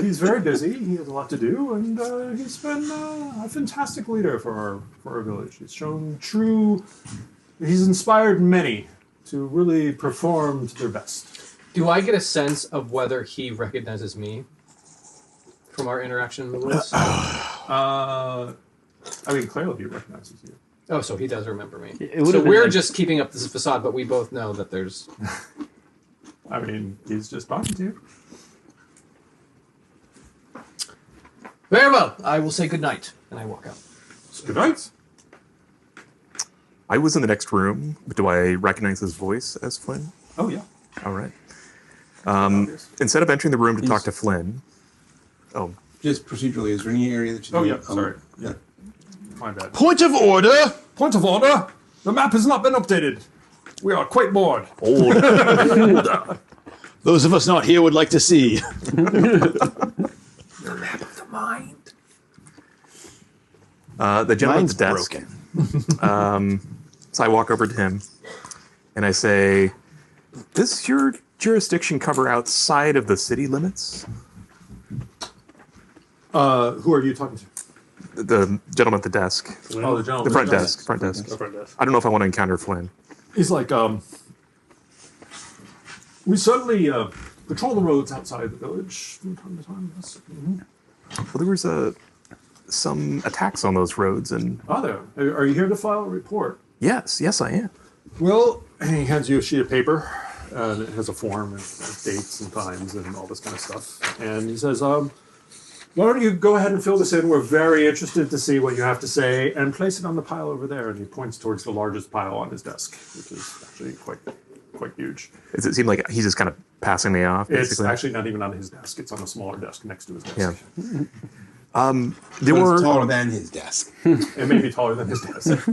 He's very busy. He has a lot to do, and he's been a fantastic leader for our village. He's shown true. He's inspired many to really perform to their best. Do I get a sense of whether he recognizes me from our interaction in the woods? I mean, clearly he recognizes you. Oh, so he does remember me. It would So have been we're like- just keeping up this facade, but we both know that there's... I mean, he's just talking to you. Very well. I will say good night, and I walk out. Good night. I was in the next room. Do I recognize his voice as Flynn? Oh yeah. All right. Obvious. Instead of entering the room to talk to Flynn, oh, Just procedurally, is there any area that you? Oh, yeah, sorry. Yeah. My bad. Point of order! Point of order. The map has not been updated. We are quite bored. old. Those of us not here would like to see. The gentleman Mine's at the desk. broken. So I walk over to him and I say, "Does your jurisdiction cover outside of the city limits?" Who are you talking to? The gentleman at the desk, Oh, the gentleman. the front desk, front desk. The front desk. I don't know if I want to encounter Flynn. He's like, we certainly patrol the roads outside the village from time to time. Yes. Well, there was some attacks on those roads, and Are there? Are you here to file a report? yes, I am. Well, he hands you a sheet of paper, and it has a form and dates and times and all this kind of stuff. And he says, why don't you go ahead and fill this in? We're very interested to see what you have to say, and place it on the pile over there. And he points towards the largest pile on his desk, which is actually quite huge. Does it seem like he's just kind of passing me off? It's Basically, actually not even on his desk. It's on a smaller desk next to his desk. Yeah. There But were it's taller than his desk. It may be taller than his desk.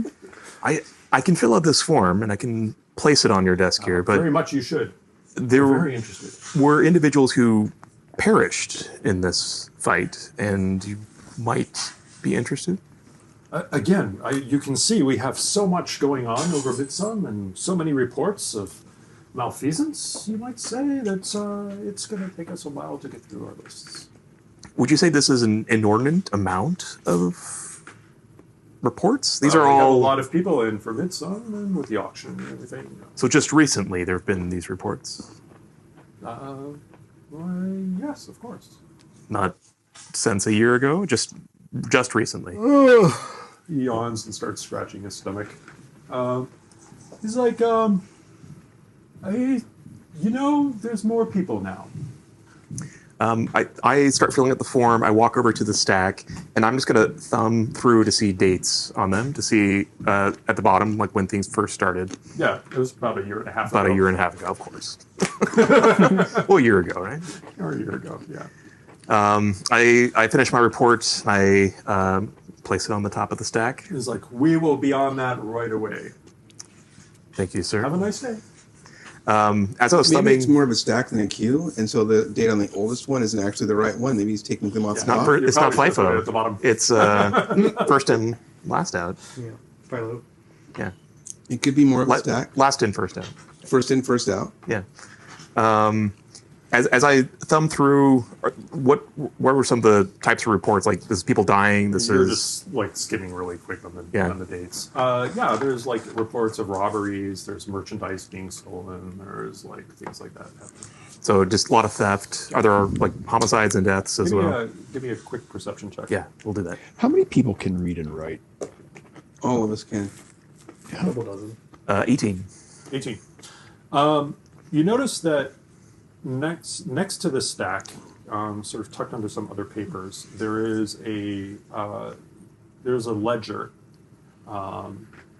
I can fill out this form and I can place it on your desk here, but Very much you should. there Very interested. were individuals who perished in this fight, and you might be interested. Again, you can see we have so much going on over Midsum and so many reports of malfeasance, you might say, that it's going to take us a while to get through our lists. Would you say this is an inordinate amount of reports? These We are have a all. lot of people in for Midsummer and with the auction and everything. So just recently there have been these reports. Why, yes, of course. Not since a year ago, just recently. He yawns and starts scratching his stomach. He's like, there's more people now. I start filling out the form. I walk over to the stack, and I'm just going to thumb through to see dates on them, to see at the bottom, like when things first started. Yeah, it was about a year and a half ago. About a year and a half ago, of course. Well, a year ago, right? Or a year ago, yeah. I finish my report. I place it on the top of the stack. He's like, we will be on that right away. Thank you, sir. Have a nice day. As I was Maybe thumbing, it's more of a stack than a queue, and so the date on the oldest one isn't actually the right one. Maybe he's taking them off the not top. for, it's not probably supposed to put it FIFO. at the bottom. It's first in, last out. Yeah. Philo. Yeah, It could be more of a stack. last in, first out. First in, first out. Yeah. As I thumb through, what were some of the types of reports? Like, this is people dying. This You're is just like skimming really quick on the Yeah. on the dates. There's like reports of robberies. There's merchandise being stolen. There's like things like that happening. so just a lot of theft. Are there like homicides and deaths as well? Give me a quick perception check. Yeah, we'll do that. How many people can read and write? All of us can. Couple dozen. 18. 18. You notice that next to the stack, sort of tucked under some other papers, there's a ledger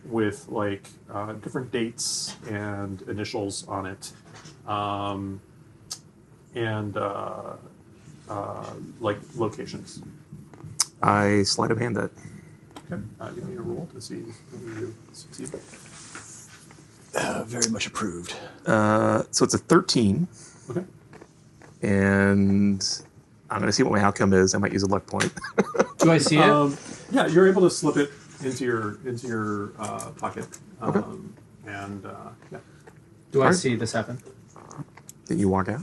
with like different dates and initials on it, and like locations. I sleight of hand that. Okay, give me a roll to see if you succeed. Very much approved. So it's a 13, Okay. and I'm going to see what my outcome is. I might use a luck point. Do I see it? Yeah, you're able to slip it into your pocket. And yeah. Do I see this happen? Did you walk out?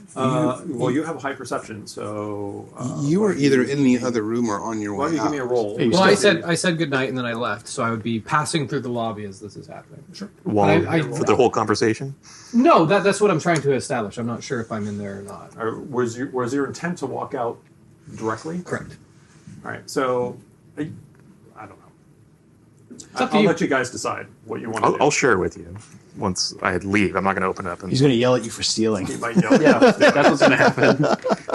Well, you have a high perception, so You were either in the other room or on your why way don't you give me a out. roll? Hey, you Well, still- I said goodnight and then I left, so I would be passing through the lobby as this is happening. Sure. While, I- for the whole conversation? No, that's what I'm trying to establish. I'm not sure if I'm in there or not. Was your intent to walk out directly? Correct. All right. So I don't know. up to I'll you. let you guys decide what you want to do. I'll share with you once I leave. I'm not going to open up. And, He's going to yell at you for stealing. You might yell. Yeah, that's what's going to happen.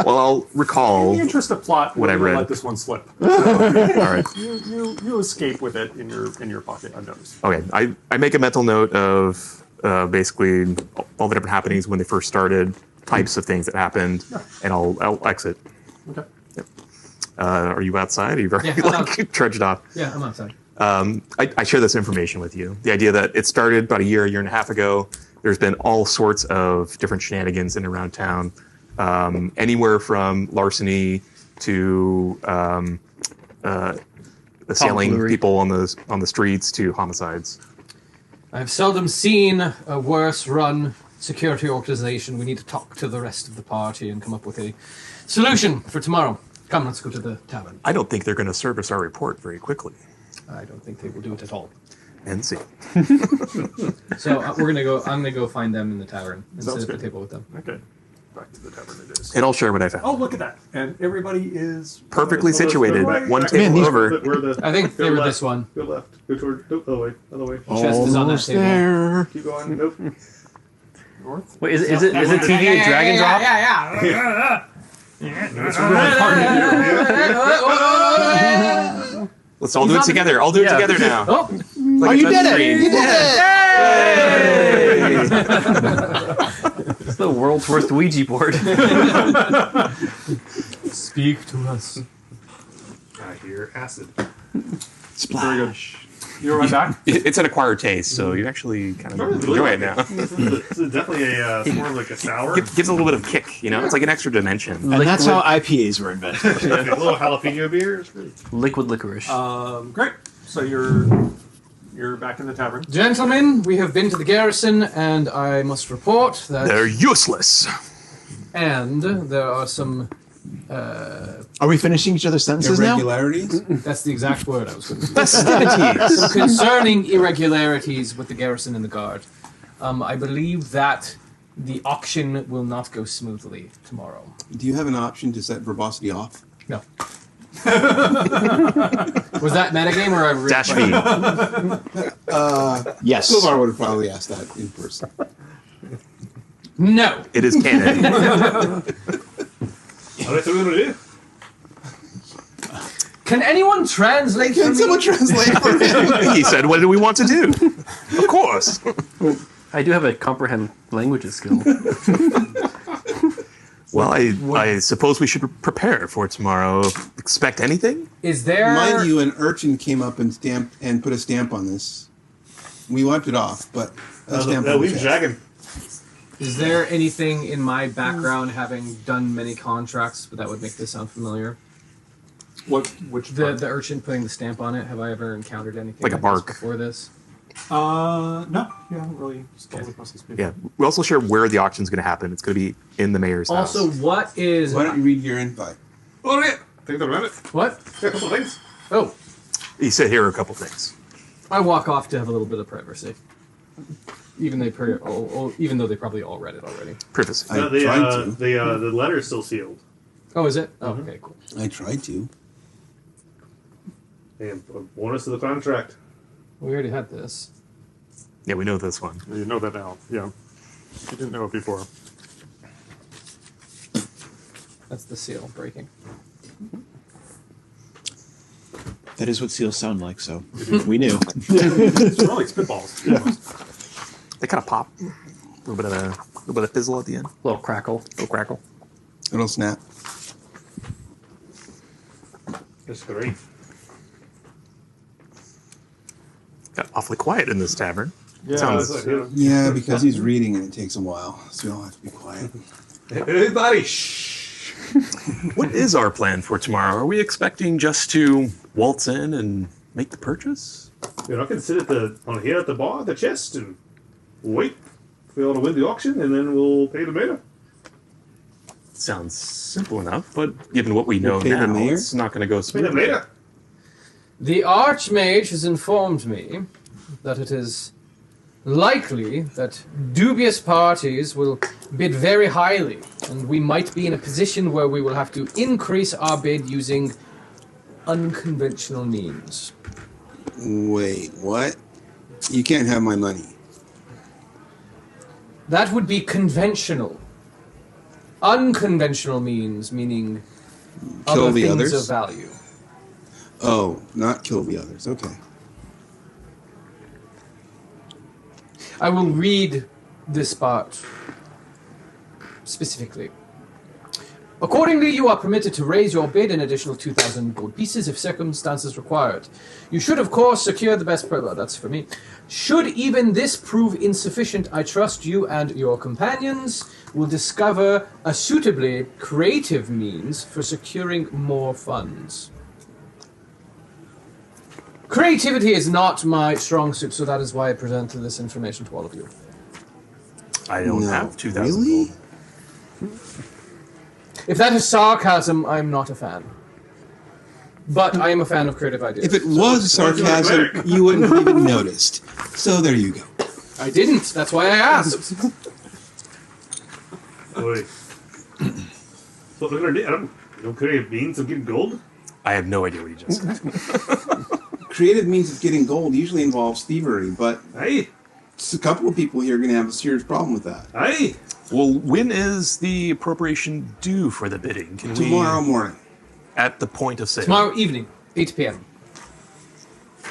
well, I'll recall. In the interest of plot, What I we're gonna read. let this one slip. All right. You escape with it in your pocket. I've noticed. Okay. I make a mental note of basically all the different happenings when they first started, types of things that happened, and I'll exit. Okay. Are you outside? Are you very Yeah, I'm like trudged off? Yeah, I'm outside. I share this information with you. The idea that it started about a year and a half ago. There's been all sorts of different shenanigans in and around town, anywhere from larceny to assailing Tomfoolery. people on the streets to homicides. I've seldom seen a worse run security organization. We need to talk to the rest of the party and come up with a solution for tomorrow. Come, let's go to the tavern. I don't think they're going to service our report very quickly. I don't think they will do it at all. And see. So I'm gonna go find them in the tavern and Sounds sit at good. the table with them. Okay. Back to the tavern it is. And I'll share what I found. Oh, look at that! And everybody is Perfectly situated. Back- One back- table back- over. Where the, I think go they were left, this one. Go left. Go toward. No, other way. Other way. Chest is on that Almost table. there. Keep going. Nope. North. Wait, is it TV and drag and drop? It's really hard to do. Let's all do it together. I'll do it Yeah. together now. Oh, Like you a did it! touchscreen. You did it! It's the world's worst Ouija board. speak to us. I hear acid. Splash. You're right back. It's an acquired taste, so you actually kind of enjoy it now. This is definitely more like a sour. Gives a little bit of kick, you know? It's like an extra dimension. And that's how IPAs were invented. A little jalapeno beer. It's great. Liquid licorice. Great. So you're back in the tavern. Gentlemen, we have been to the garrison, and I must report that They're useless. and there are some Are we finishing each other's sentences now? Irregularities? That's the exact word I was going to use. Festivities. Concerning irregularities with the garrison and the guard, I believe that the auction will not go smoothly tomorrow. Do you have an option to set verbosity off? No. Was that metagame or a Dash V. Yes. Silvar would have probably asked that in person. No. It is canon. What are we gonna do? Can anyone translate for Can me? someone translate for me? He said, "What do we want to do?" Of course. I do have a comprehend languages skill. Well, I suppose we should prepare for tomorrow. Expect anything? Is there... Mind you, an urchin came up and stamped and put a stamp on this. We wiped it off, but a stamp That on the leaves chest. dragon. Is there anything in my background, having done many contracts, that would make this sound familiar? Which The urchin putting the stamp on it. Have I ever encountered anything Like a this mark. before this? No, you haven't really stumbled across this before. Yeah. We also share where the auction's going to happen. It's going to be in the mayor's house. Also, what is... Why don't you read your invite? Oh yeah, take the minute. What? Yeah, a couple of things. Oh, He said, "Here are a couple things." I walk off to have a little bit of privacy. Even though they probably all read it already. Privacy. I No, the tried to. the letter's still sealed. Oh, is it? Oh, okay, cool. I tried to. And a bonus to the contract. We already had this. Yeah, we know this one. You know that now. Yeah. You didn't know it before. That's the seal breaking. That is what seals sound like, so we knew. It's more like spitballs. They kind of pop. A little bit of fizzle at the end. Little crackle. Little crackle. It'll snap. That's great. Got awfully quiet in this tavern. Yeah. Sounds- Yeah, because he's reading and it takes a while, so we all have to be quiet. Everybody, shh. What is our plan for tomorrow? Are we expecting just to waltz in and make the purchase? You know, I can sit here at the bar, at the chest, and wait for you all to win the auction, and then we'll pay the mayor. Sounds simple enough, but given what we know pay the now, mayor? it's not going to go Pay the smoothly. mayor. The Archmage has informed me that it is likely that dubious parties will bid very highly, and we might be in a position where we will have to increase our bid using unconventional means. Wait, what? You can't have my money. That would be conventional. Unconventional means, meaning Kill other the things others? of value. Oh, not kill the others. Okay. I will read this part specifically. Accordingly, you are permitted to raise your bid an additional 2,000 gold pieces if circumstances required. You should, of course, secure the best well, that's for me. Should even this prove insufficient, I trust you and your companions will discover a suitably creative means for securing more funds. Creativity is not my strong suit, so that is why I presented this information to all of you. I don't No, have 2,000 really? gold. If that is sarcasm, I'm not a fan. But I am a fan of creative ideas. If it was sarcasm, you wouldn't have even noticed. So there you go. I didn't. That's why I asked. Wait. So we're gonna do. You don't create means of getting gold. I have no idea what he just said. Creative means of getting gold usually involves thievery, but Aye, a couple of people here are going to have a serious problem with that. aye. Well, when is the appropriation due for the bidding? Can Tomorrow we, morning. at the point of sale? Tomorrow evening, 8 p.m.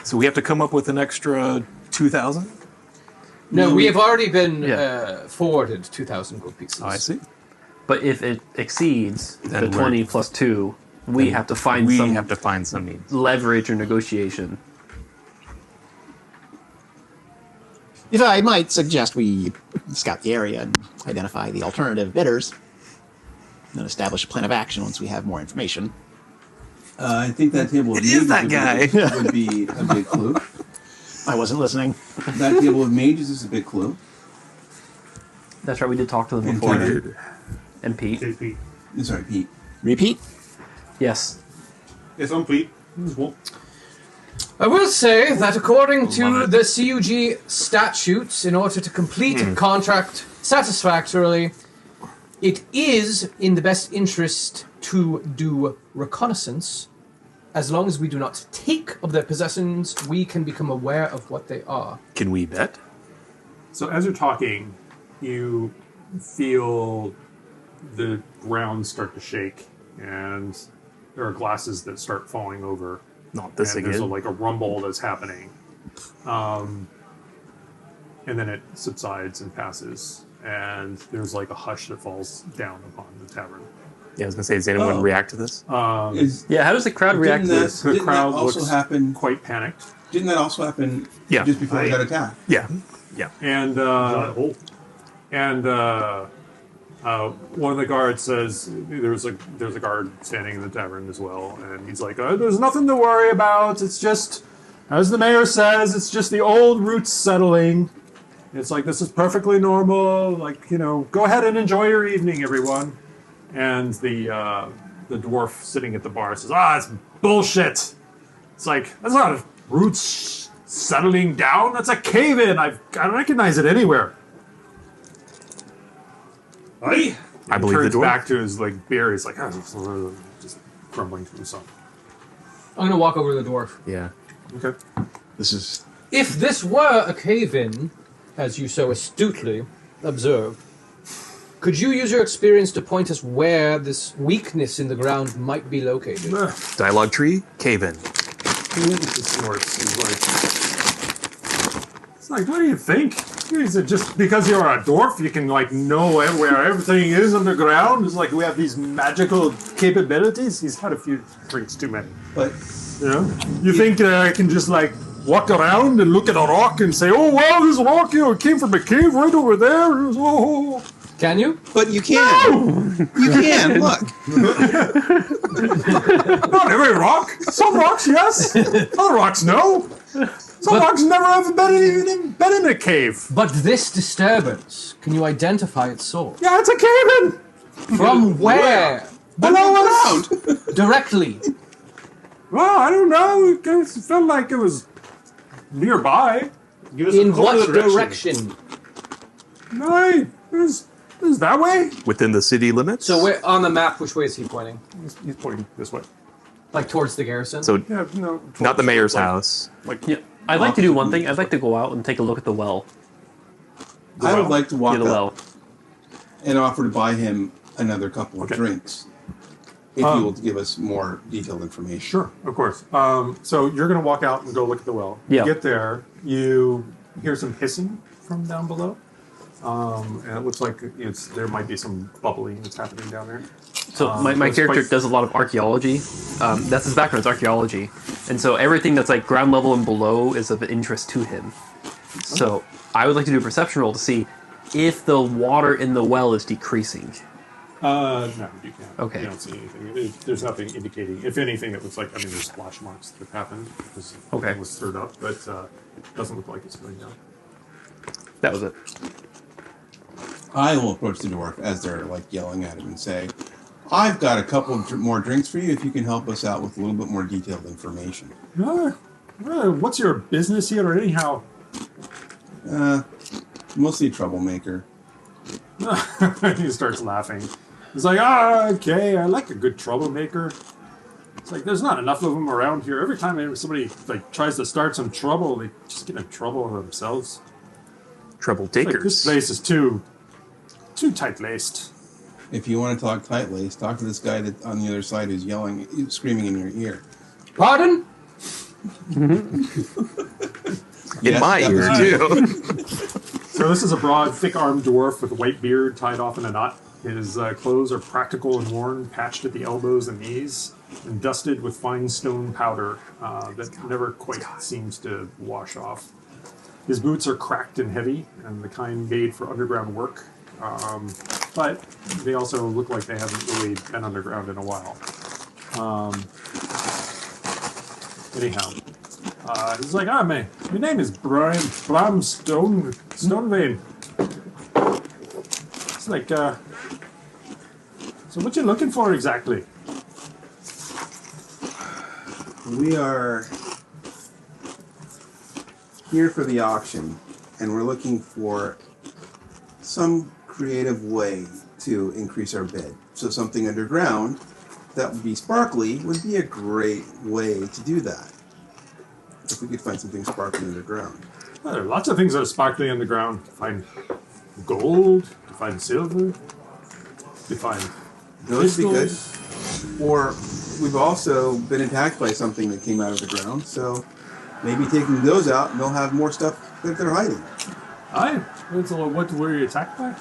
So we have to come up with an extra 2,000? No, we have already been Yeah. forwarded 2,000 gold pieces. Oh, I see. But if it exceeds Then the we're- 20 plus 2, we have to find We some have to find some means. leverage or negotiation. If I might suggest we scout the area and identify the alternative bidders, and then establish a plan of action once we have more information. I think that table of It is mages that would be a big clue. I wasn't listening. That table of mages is a big clue. That's right, we did talk to them And before. Peter. And Pete. KP. Sorry, Pete. Repeat. Yes. It's complete. Well, I will say that according to the CUG statutes, in order to complete a contract satisfactorily, it is in the best interest to do reconnaissance. As long as we do not take of their possessions, we can become aware of what they are. Can we bet? so as you're talking, you feel the ground start to shake, and there are glasses that start falling over. Not this And there's again. like a rumble that's happening. And then it subsides and passes. And there's like a hush that falls down upon the tavern. Yeah, I was gonna say, does anyone Oh. react to this? Is, Yeah, how does the crowd react to didn't this? that, The didn't that crowd also looks happen? quite panicked. Didn't that also happen Yeah. just before we got attacked? Yeah, yeah. And one of the guards says there's a guard standing in the tavern as well, and he's like, "There's nothing to worry about. It's just, as the mayor says, it's just the old roots settling. It's like this is perfectly normal. Like go ahead and enjoy your evening, everyone." And the dwarf sitting at the bar says, "It's bullshit. It's like that's not roots settling down. That's a cave-in. I recognize it anywhere." Aye. I believe the turns dwarf. back to his beer. He's like, just crumbling to himself. I'm going to walk over to the dwarf. Yeah. Okay. This is If this were a cave-in, as you so astutely observed, could you use your experience to point us where this weakness in the ground might be located? Dialogue tree, cave in. He snorts. It's like, what do you think? Is it just because you're a dwarf, you can know where everything is underground? It's like we have these magical capabilities. He's had a few drinks too many. But You think I can just walk around and look at a rock and say, "Oh wow, this rock it came from a cave right over there." Oh. Can you? But you can. You can. Look. Not every rock. Some rocks, yes. Other rocks, no. Some rocks never have been in a cave. But this disturbance, can you identify its source? Yeah, it's a cave-in. From where? Below us. Directly. Well, I don't know. It felt like it was nearby. Give us In a what course direction? No, it was that way. Within the city limits? So we're on the map, which way is he pointing? He's pointing this way. Like towards the garrison? So, Yeah, no. not the mayor's house. Yeah. I'd like to do one thing. I'd like to go out and take a look at the well. I would like to walk Yeah, the up well. and offer to buy him another couple of Okay. drinks. If he will give us more detailed information. Sure, of course. So you're going to walk out and go look at the well. Yeah. You get there, you hear some hissing from down below. And it looks like there might be some bubbling that's happening down there. So my it's character quite- does a lot of archaeology. That's his background, is archaeology. And so everything that's ground level and below is of interest to him. So I would like to do a perception roll to see if the water in the well is decreasing. No, you can't. Okay. You don't see anything. There's nothing indicating. If anything, it looks like, there's splash marks that happened because Okay. it was stirred up, but it doesn't look like it's going down. That was it. I will approach the dwarf as they're yelling at him and say, "I've got a couple more drinks for you if you can help us out with a little bit more detailed information." What's your business here, anyhow? Mostly a troublemaker. He starts laughing. He's like, okay, I like a good troublemaker. It's like, there's not enough of them around here. Every time somebody tries to start some trouble, they just get in trouble themselves. Trouble This takers. place is too tight-laced. If you want to talk tight-laced, talk to this guy that on the other side who's yelling, screaming in your ear. Pardon? In Yes, my that ear, was too. So this is a broad, thick-armed dwarf with a white beard tied off in a knot. His clothes are practical and worn, patched at the elbows and knees, and dusted with fine stone powder that never quite seems to wash off. His boots are cracked and heavy, and the kind made for underground work. But they also look like they haven't really been underground in a while. Anyhow, he's like, my name is Bram Stonevein. It's like, so what you looking for exactly? we are here for the auction, and we're looking for some creative way to increase our bid. So something underground that would be sparkly would be a great way to do that. If we could find something sparkly underground. Well, there are lots of things that are sparkly on the ground. To find gold, to find silver, to find Those would be good. crystals. Or we've also been attacked by something that came out of the ground, so maybe taking those out and they'll have more stuff that they're hiding. Aye. What were you attacked by?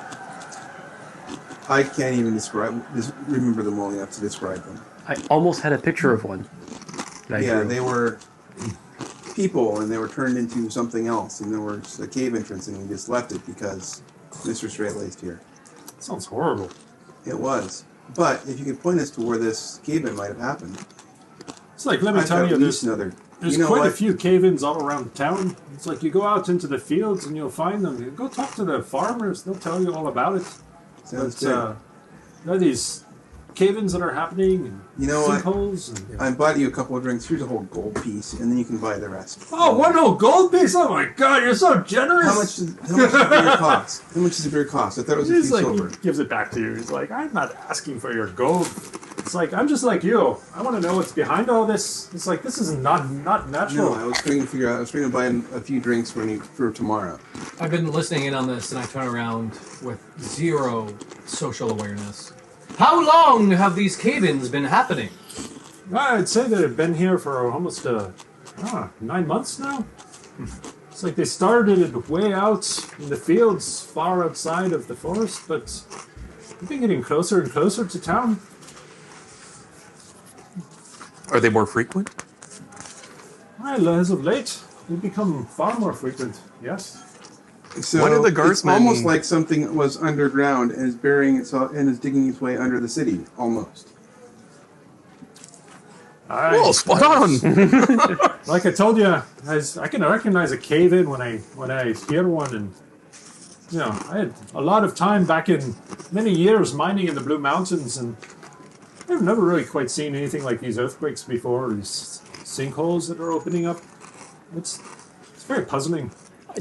I can't even remember them well enough to describe them. I almost had a picture of one. that I Yeah, drew. they were people, and they were turned into something else, and there was a cave entrance, and we just left it because Mr. Straight-Laced here. Sounds horrible. It was. But if you could point us to where this cave-in might have happened, It's like, let me I've tell got you, at least there's another. There's You know quite a what? few cave-ins all around town. It's like you go out into the fields and you'll find them. You go talk to the farmers; they'll tell you all about it. Sounds But good. there are these cave-ins that are happening, and You know what? sinkholes. And, I bought you a couple of drinks. Here's a whole gold piece, and then you can buy the rest. oh, one whole gold piece! Oh my God, you're so generous! How much does the beer cost? How much does the beer cost? I thought it was a He's few like, silver. he gives it back to you. He's like, I'm not asking for your gold. It's like, I'm just like you. I want to know what's behind all this. It's like, this is not natural. No, I was trying to figure out. I was trying to buy him a few drinks for tomorrow. I've been listening in on this, and I turn around with zero social awareness. How long have these cave-ins been happening? I'd say that they've been here for almost 9 months now. It's like they started it way out in the fields, far outside of the forest, but they've been getting closer and closer to town. Are they more frequent? Well, as of late, they've become far more frequent. Yes. So What did the it's guardsmen- almost like something was underground and is burying itself and is digging its way under the city, almost. Oh, spot on! Like I told you, I can recognize a cave-in when I hear one, and you know, I had a lot of time back in many years mining in the Blue Mountains, and I've never really quite seen anything like these earthquakes before, or these sinkholes that are opening up. It's very puzzling.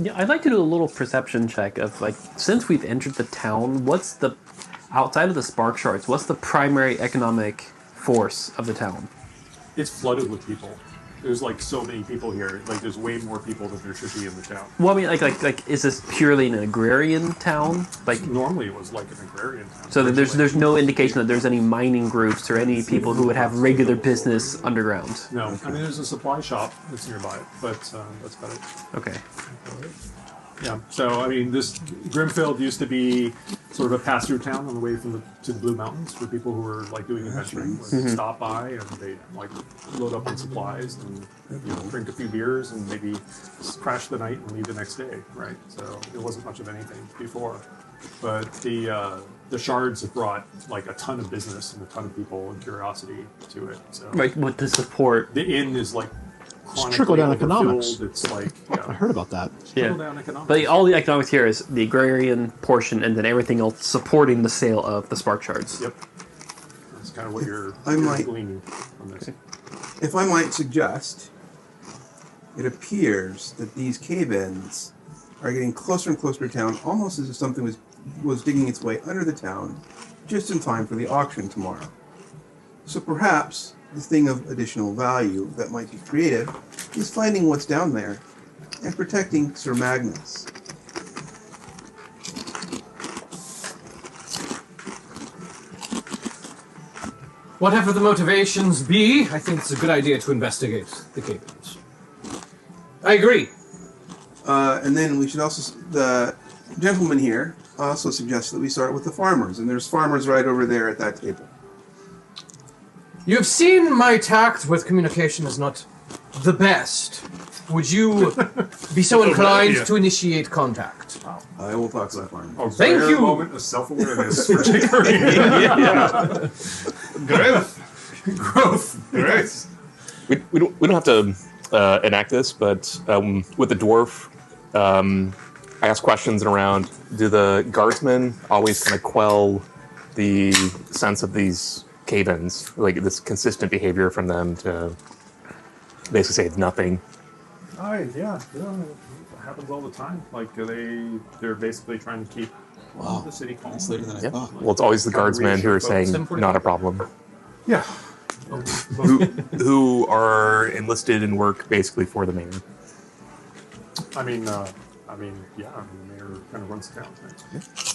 Yeah, I'd like to do a little perception check of like, since we've entered the town, what's the outside of the spark shards? What's the primary economic force of the town? It's flooded with people. There's like so many people here. Like there's way more people than there should be in the town. Well, I mean, like, is this purely an agrarian town? Like, Normally it was like an agrarian town. so that there's no indication that there's any mining groups or any people who would have regular business underground. No, I mean there's a supply shop that's nearby, but that's about it. Okay. Yeah. So I mean, this Grimfield used to be sort of a pass-through town on the way to the Blue Mountains for people who were like doing adventuring. Would stop by and they like load up on supplies and drink a few beers and maybe crash the night and leave the next day. Right. So there wasn't much of anything before, but the shards have brought like a ton of business and a ton of people and curiosity to it. So Like, what to support? the inn is like chronically trickle-down overfilled. economics. It's like I heard about that. trickle-down economics. But all the economics here is the agrarian portion, and then everything else supporting the sale of the spark shards. Yep. That's kind of what you're might- gleaning from this. If I might suggest, it appears that these cave-ins are getting closer and closer to town, almost as if something was digging its way under the town, just in time for the auction tomorrow. So perhaps the thing of additional value that might be creative is finding what's down there and protecting Sir Magnus. Whatever the motivations be, I think it's a good idea to investigate the cave-ins. I agree. And then we should also, the gentleman here also suggests that we start with the farmers, and there's farmers right over there at that table. You've seen my tact with communication is not the best. Would you be so inclined idea. to initiate contact? I will talk to that farmer. A Thank rare you. moment of self-awareness for Chicory. Growth. Growth. Growth. We don't have to enact this, but with the dwarf, I ask questions around, do the guardsmen always kind of quell the sense of these cave-ins, like this consistent behavior from them to basically say nothing. Yeah, it happens all the time. Like they're basically trying to keep the city calm. It's later than I Yeah. thought. Well, it's always the Trying to guardsmen who are reassure folks. saying not a problem. Yeah. Who are enlisted and work basically for the mayor. I mean, the mayor kind of runs the town.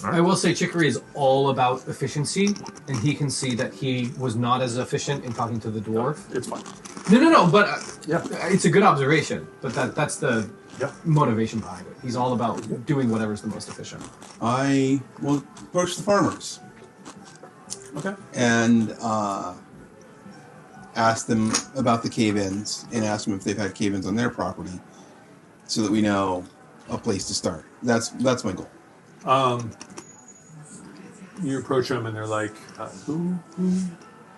Right? I will say Chicory is all about efficiency, and he can see that he was not as efficient in talking to the dwarf. It's fine. No, but Yeah. it's a good observation. But that's the Yeah. motivation behind it. He's all about doing whatever's the most efficient. I will approach the farmers Okay. and ask them about the cave-ins and ask them if they've had cave-ins on their property, so that we know a place to start. That's my goal. You approach them and they're like, "Who are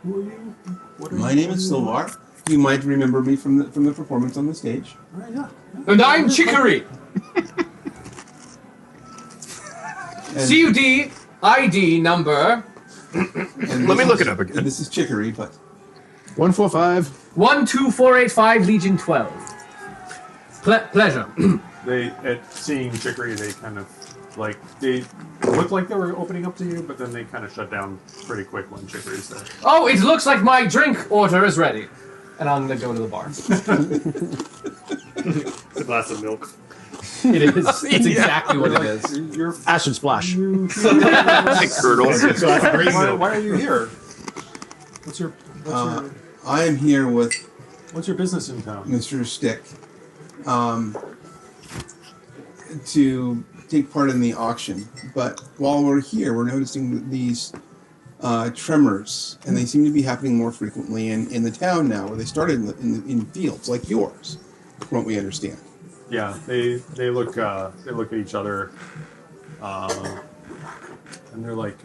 you? What are My you? name is Silvar. You might remember me from the performance on the stage. Right, yeah. And I'm Chicory. And, CUD ID number and Let me this look is- it up again. and this is Chicory, but 145. 12485 Legion 12. Pleasure. At seeing Chicory, they kind of they look like they were opening up to you, but then they kind of shut down pretty quick when Chicory's there. Oh, it looks like my drink order is ready. And I'm going to go to the bar. A glass of milk. It is. It's exactly what it is. You're Acid splash. Curdles. why are you here? What's your I am here with what's your business in town? Mr. Stick to take part in the auction. But while we're here, we're noticing these tremors, and they seem to be happening more frequently in the town now, where they started in fields like yours, from what we understand. Yeah, they look at each other, and they're like,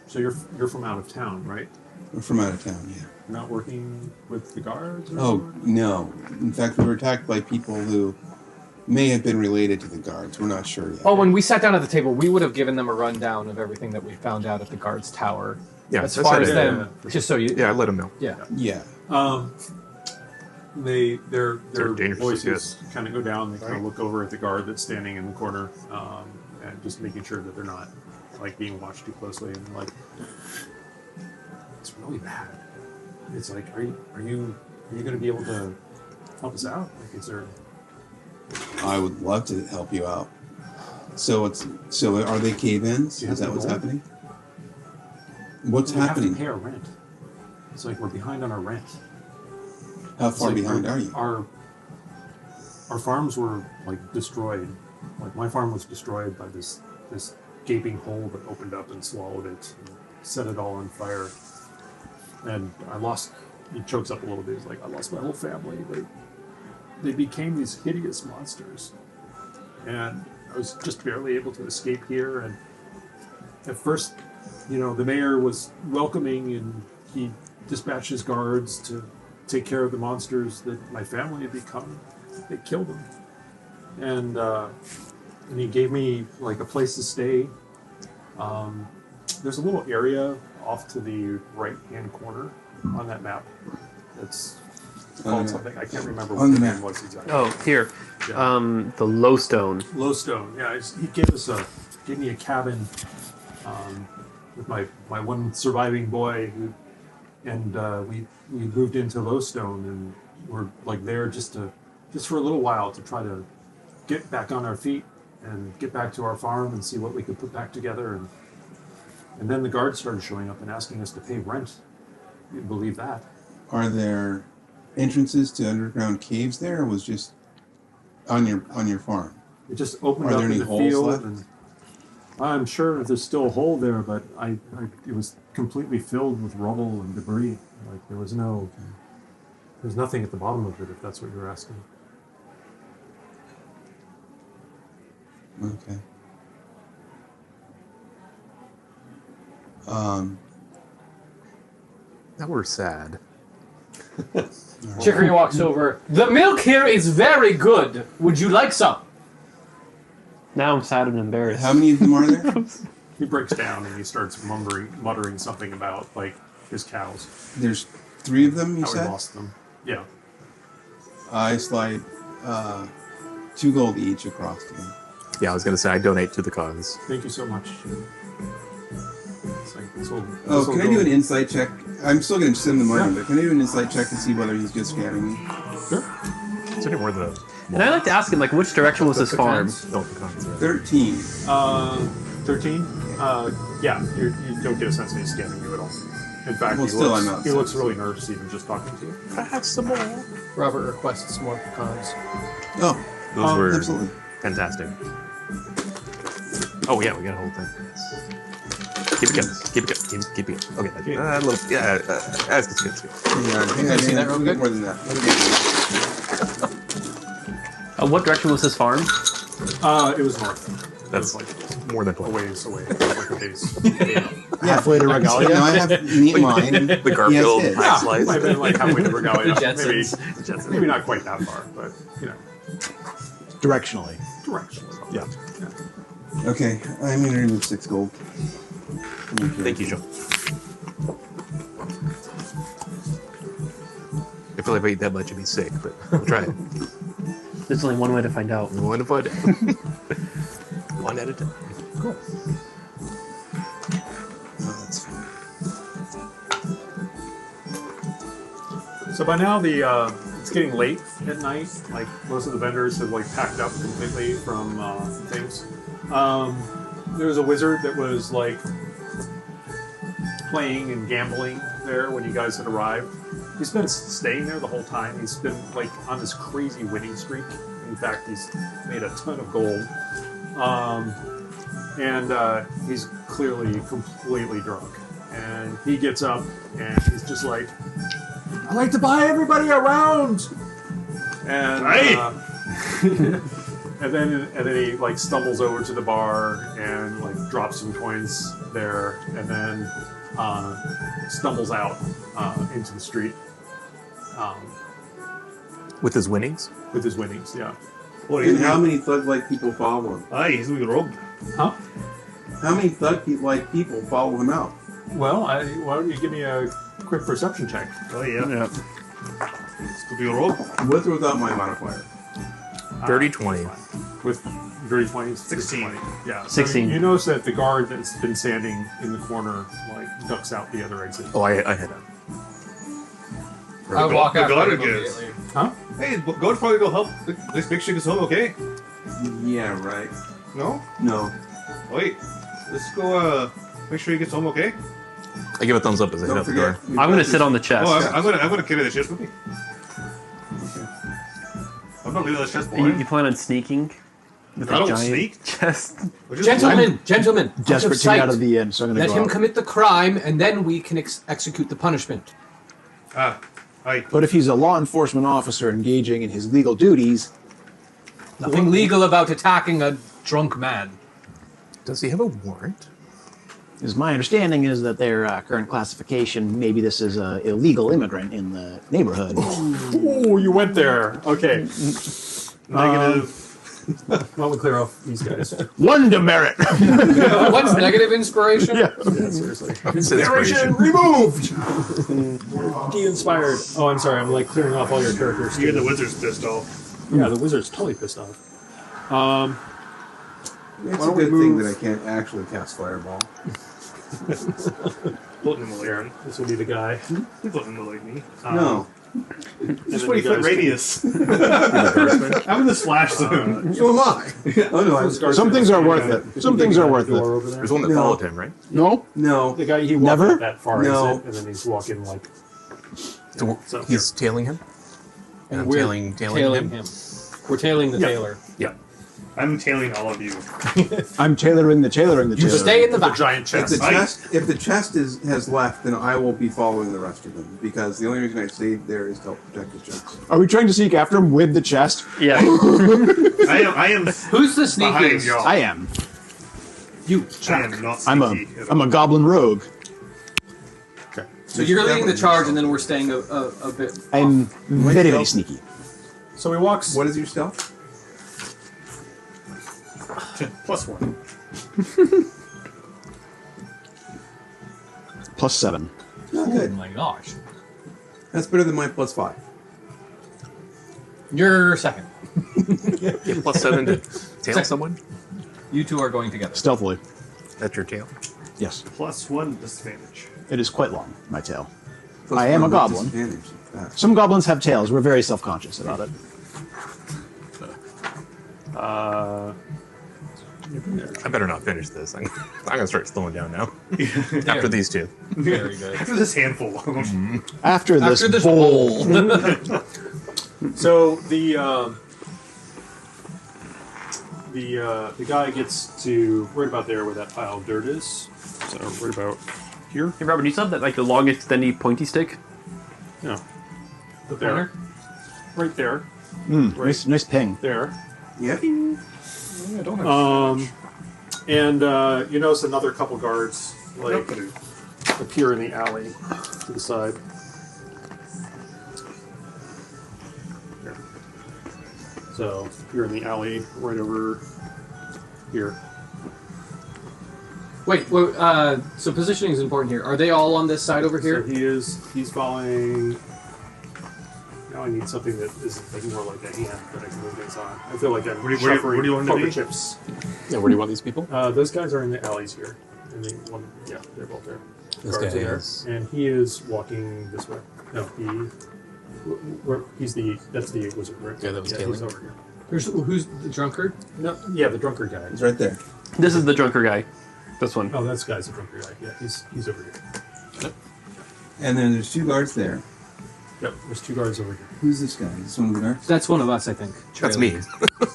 so you're from out of town, right? We're from out of town, yeah. You're not working with the guards? Or Oh, anything? no. In fact, we were attacked by people who may have been related to the guards. We're not sure yet. Oh, when we sat down at the table, we would have given them a rundown of everything that we found out at the guards' tower. Yeah, As that's far how as they- them, just so you... Yeah, I let him know. Yeah. Yeah. Their dangerous, voices kind of go down. They kind of look over at the guard that's standing in the corner, and just making sure that they're not like being watched too closely. And they're like, it's really bad. It's like, are you going to be able to help us out? Like, is there? I would love to help you out. So are they cave-ins? Do you have Is that the what's gold? happening? What's We have happening? to pay our rent. It's like we're behind on our rent. How It's far like behind are you? Our farms were like destroyed. Like my farm was destroyed by this gaping hole that opened up and swallowed it and set it all on fire. And I lost. He chokes up a little bit. He's like, I lost my whole family. They became these hideous monsters, and I was just barely able to escape here. And at first, the mayor was welcoming, and he dispatched his guards to take care of the monsters that my family had become. They killed them, and he gave me like a place to stay. There's a little area off to the right-hand corner on that map. It's called something. I can't remember what On the the name map. was exactly. Oh, here. Yeah. The Lowstone. Lowstone. Yeah, he gave me a cabin with my one surviving boy, and we moved into Lowstone, and we're like there just for a little while to try to get back on our feet and get back to our farm and see what we could put back together. And then the guards started showing up and asking us to pay rent. You'd believe that. Are there entrances to underground caves there, or was just on your farm? It just opened Are up there in any the holes field, left? and I'm sure there's still a hole there, but it was completely filled with rubble and debris. Like there's nothing at the bottom of it, if that's what you're asking. Okay. Now we're sad. Chicory walks over. The milk here is very good. Would you like some? Now I'm sad and embarrassed. How many of them are there? He breaks down and he starts muttering something about like his cows. There's 3 of them, you How he said? lost them. Yeah. I slide 2 gold each across to them. Yeah, I was going to say I donate to the cause. Thank you so much. Oh, can I do an insight check? I'm still going to send the money, but can I do an insight check to see whether he's just scamming me? Sure. Is there any more than And I'd like to ask him, like, which direction was this farm? No, the cons. Yeah. 13. 13? Yeah, you don't get a sense that he's scamming you at all. In fact, Well, still, I'm not he looks really nervous even just talking to you. Robert requests more pecans. Oh, Those were absolutely. fantastic. Oh yeah, we got a whole thing. Keep it going. Keep it going. Keep it going. Okay. A little. Yeah. That's good. Hang on. see that real We'll get quick? more than that. What direction was this farm? It was north. That's It was like more than a 20. ways away, like a days. Halfway to So Regalia. now I have meat mine. and The he has Garfield his. high slice. Might have been like halfway to Regalia. The Jetsons. Maybe not quite that far, but Directionally. directionally. Yeah. Okay, I'm going to remove 6 gold. Thank you, Joe. I feel like if I eat that much, I'd be sick, but we'll try it. There's only one way to find out. One to find out. One at a time. Oh, that's fine. So by now it's getting late at night. Like most of the vendors have like packed up completely from things. There was a wizard that was like playing and gambling there when you guys had arrived. He's been staying there the whole time. He's been like on this crazy winning streak. In fact, he's made a ton of gold. And he's clearly completely drunk. And he gets up and he's just like, I like to buy everybody around. And and then he like stumbles over to the bar and like drops some coins there, and then stumbles out into the street With his winnings? with his winnings. Yeah. What, And how many thug-like people follow him? Aye, he's going to rogue. Huh? How many thug-like people follow him out? Well, why don't you give me a quick perception check? Oh, yeah. It's going to be a rogue. With or without my modifier? Dirty 20. With dirty 20s? 16. 20. Yeah. 16. So you notice that the guard that's been standing in the corner like ducks out the other exit. Oh, I head out. I would walk The after guard him gets. immediately. Huh? Hey, God's probably go help. Let's make sure he gets home, okay? Yeah, right. No? No. Wait. Let's go, make sure he gets home, okay? I give a thumbs up as I head Don't out the door. forget. I'm going to sit on the chest. Oh, I'm gonna carry the chest with me. I'm not leaving the chest you behind. plan on sneaking? With I a don't giant sneak. chest? We're just- Gentlemen, Desperate to get out of the inn, so I'm going Let to him go out. commit the crime, and then we can execute the punishment. Aye. But if he's a law enforcement officer engaging in his legal duties, Nothing legal about attacking a drunk man. Does he have a warrant? is my understanding is that their current classification, maybe this is an illegal immigrant in the neighborhood. Oh, you went there. Okay. Negative. Why don't we clear off these guys? One demerit. What's negative inspiration? Yeah. Yeah, seriously. Inspiration. Removed! De-inspired. Oh, I'm sorry. I'm like clearing off all your characters. You and the wizard's pissed off. Yeah, the wizard's totally pissed off. It's Why a don't we good thing move- that I can't actually cast Fireball. Floating him like me. This will be the guy. Floating him like me. No. Just then 20 you foot guys radius. I'm in the splash zone. So am I. Oh, no. Some things are worth it. Some things are worth it. Over there. There's one that No. followed him, right? No? No. The guy he walked Never? up that far No. exit, and then he's walking like. So So he's tailing him? And I'm We're tailing him. We're tailing the Yeah. tailor. Yeah. I'm tailing all of you. I'm tailoring the tailor. You stay in the The back. giant If the chest. chest, if the chest has left, then I will be following the rest of them because the only reason I stayed there is to help protect the chest. Are we trying to sneak after him with the chest? Yeah. I am Who's the behind sneakiest? y'all. I am. You. I am not I'm sneaky at I'm all. a goblin rogue. So you're leading the charge, and then we're staying a bit. I'm very, very sneaky. So he walks. What is your stealth? +1. +7. Not Oh good. my gosh. That's better than my +5. You're second. +7 to tail someone? You two are going together. Stealthily. That's your tail. Yes. +1 disadvantage. It is quite long, my tail. Plus I am a one goblin. disadvantage. Some goblins have tails. We're very self-conscious about it. I better not finish this. I'm gonna start slowing down now. After these two. Very good. After this handful. After this this bowl. So the guy gets to right about there where that pile of dirt is. So right about here. Hey, Robert, do you still have that, like, the long, extendy, pointy stick? No. The There. pointer? Right there. Nice ping. There. Yep. Yeah, don't and you notice another couple guards like appear in the alley to the side. Here. So you're in the alley right over here. Wait, so positioning is important here. Are they all on this side over here? So he's following. Now I need something that is like more like a hand that I can move things on. I feel like I'm Where do you want them to poker be? chips. Yeah, where do you want these people? Those guys are in the alleys here. And they're both there. This Guards guy are there. is- And he is walking this way. No, that's the wizard, right? Yeah, that was he's Kaylee. over here. Who's the drunkard? No, yeah, the drunkard guy. It's right there. This is the drunker guy. This one. Oh, this guy's the drunkard guy. Yeah, he's over here. And then there's two guards there. Yep, there's two guards over here. Who's this guy? Is this one of the guards? That's one of us, I think. That's Charlie. me.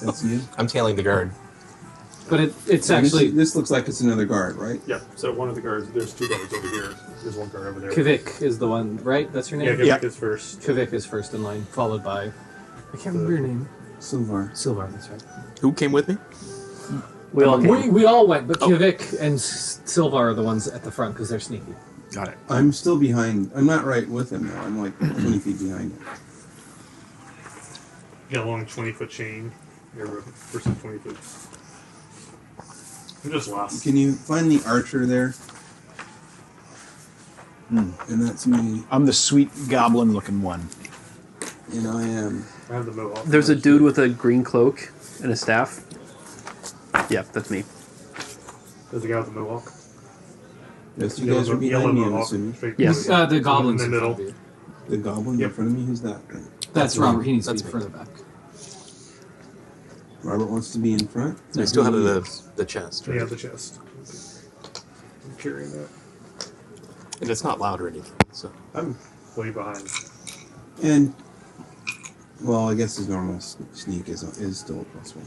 That's you? I'm tailing the guard. But it's So actually this looks like it's another guard, right? Yep, so one of the guards, there's two guards over here. There's one guard over there. Kavik is the one, right? That's your Yeah, name? Gavik is first. Kavik is first in line, followed by... I can't remember your name. Silvar. Silvar, that's right. Who came with me? We all came. We all went, but Kavik and Silvar are the ones at the front because they're sneaky. Got it. I'm still behind. I'm not right with him, though. I'm like 20 feet behind him. You got a long 20-foot chain. You're versus 20 foot. I'm just lost. Can you find the archer there? And that's me. I'm the sweet goblin-looking one. And I am. I have the mohawk. There's a dude with a green cloak and a staff. Yep, that's me. There's a guy with the mohawk. Those two guys are behind me, I'm assuming. Yes. The goblins in the middle. front of you. The goblin in front of me? Who's that? That's Robert. He needs to That's be me. further back. Robert wants to be in front? I still have the chest, right? Yeah, the chest. I'm carrying that. And it's not loud or anything, so... I'm way behind. And, well, I guess his normal sneak is still a +1.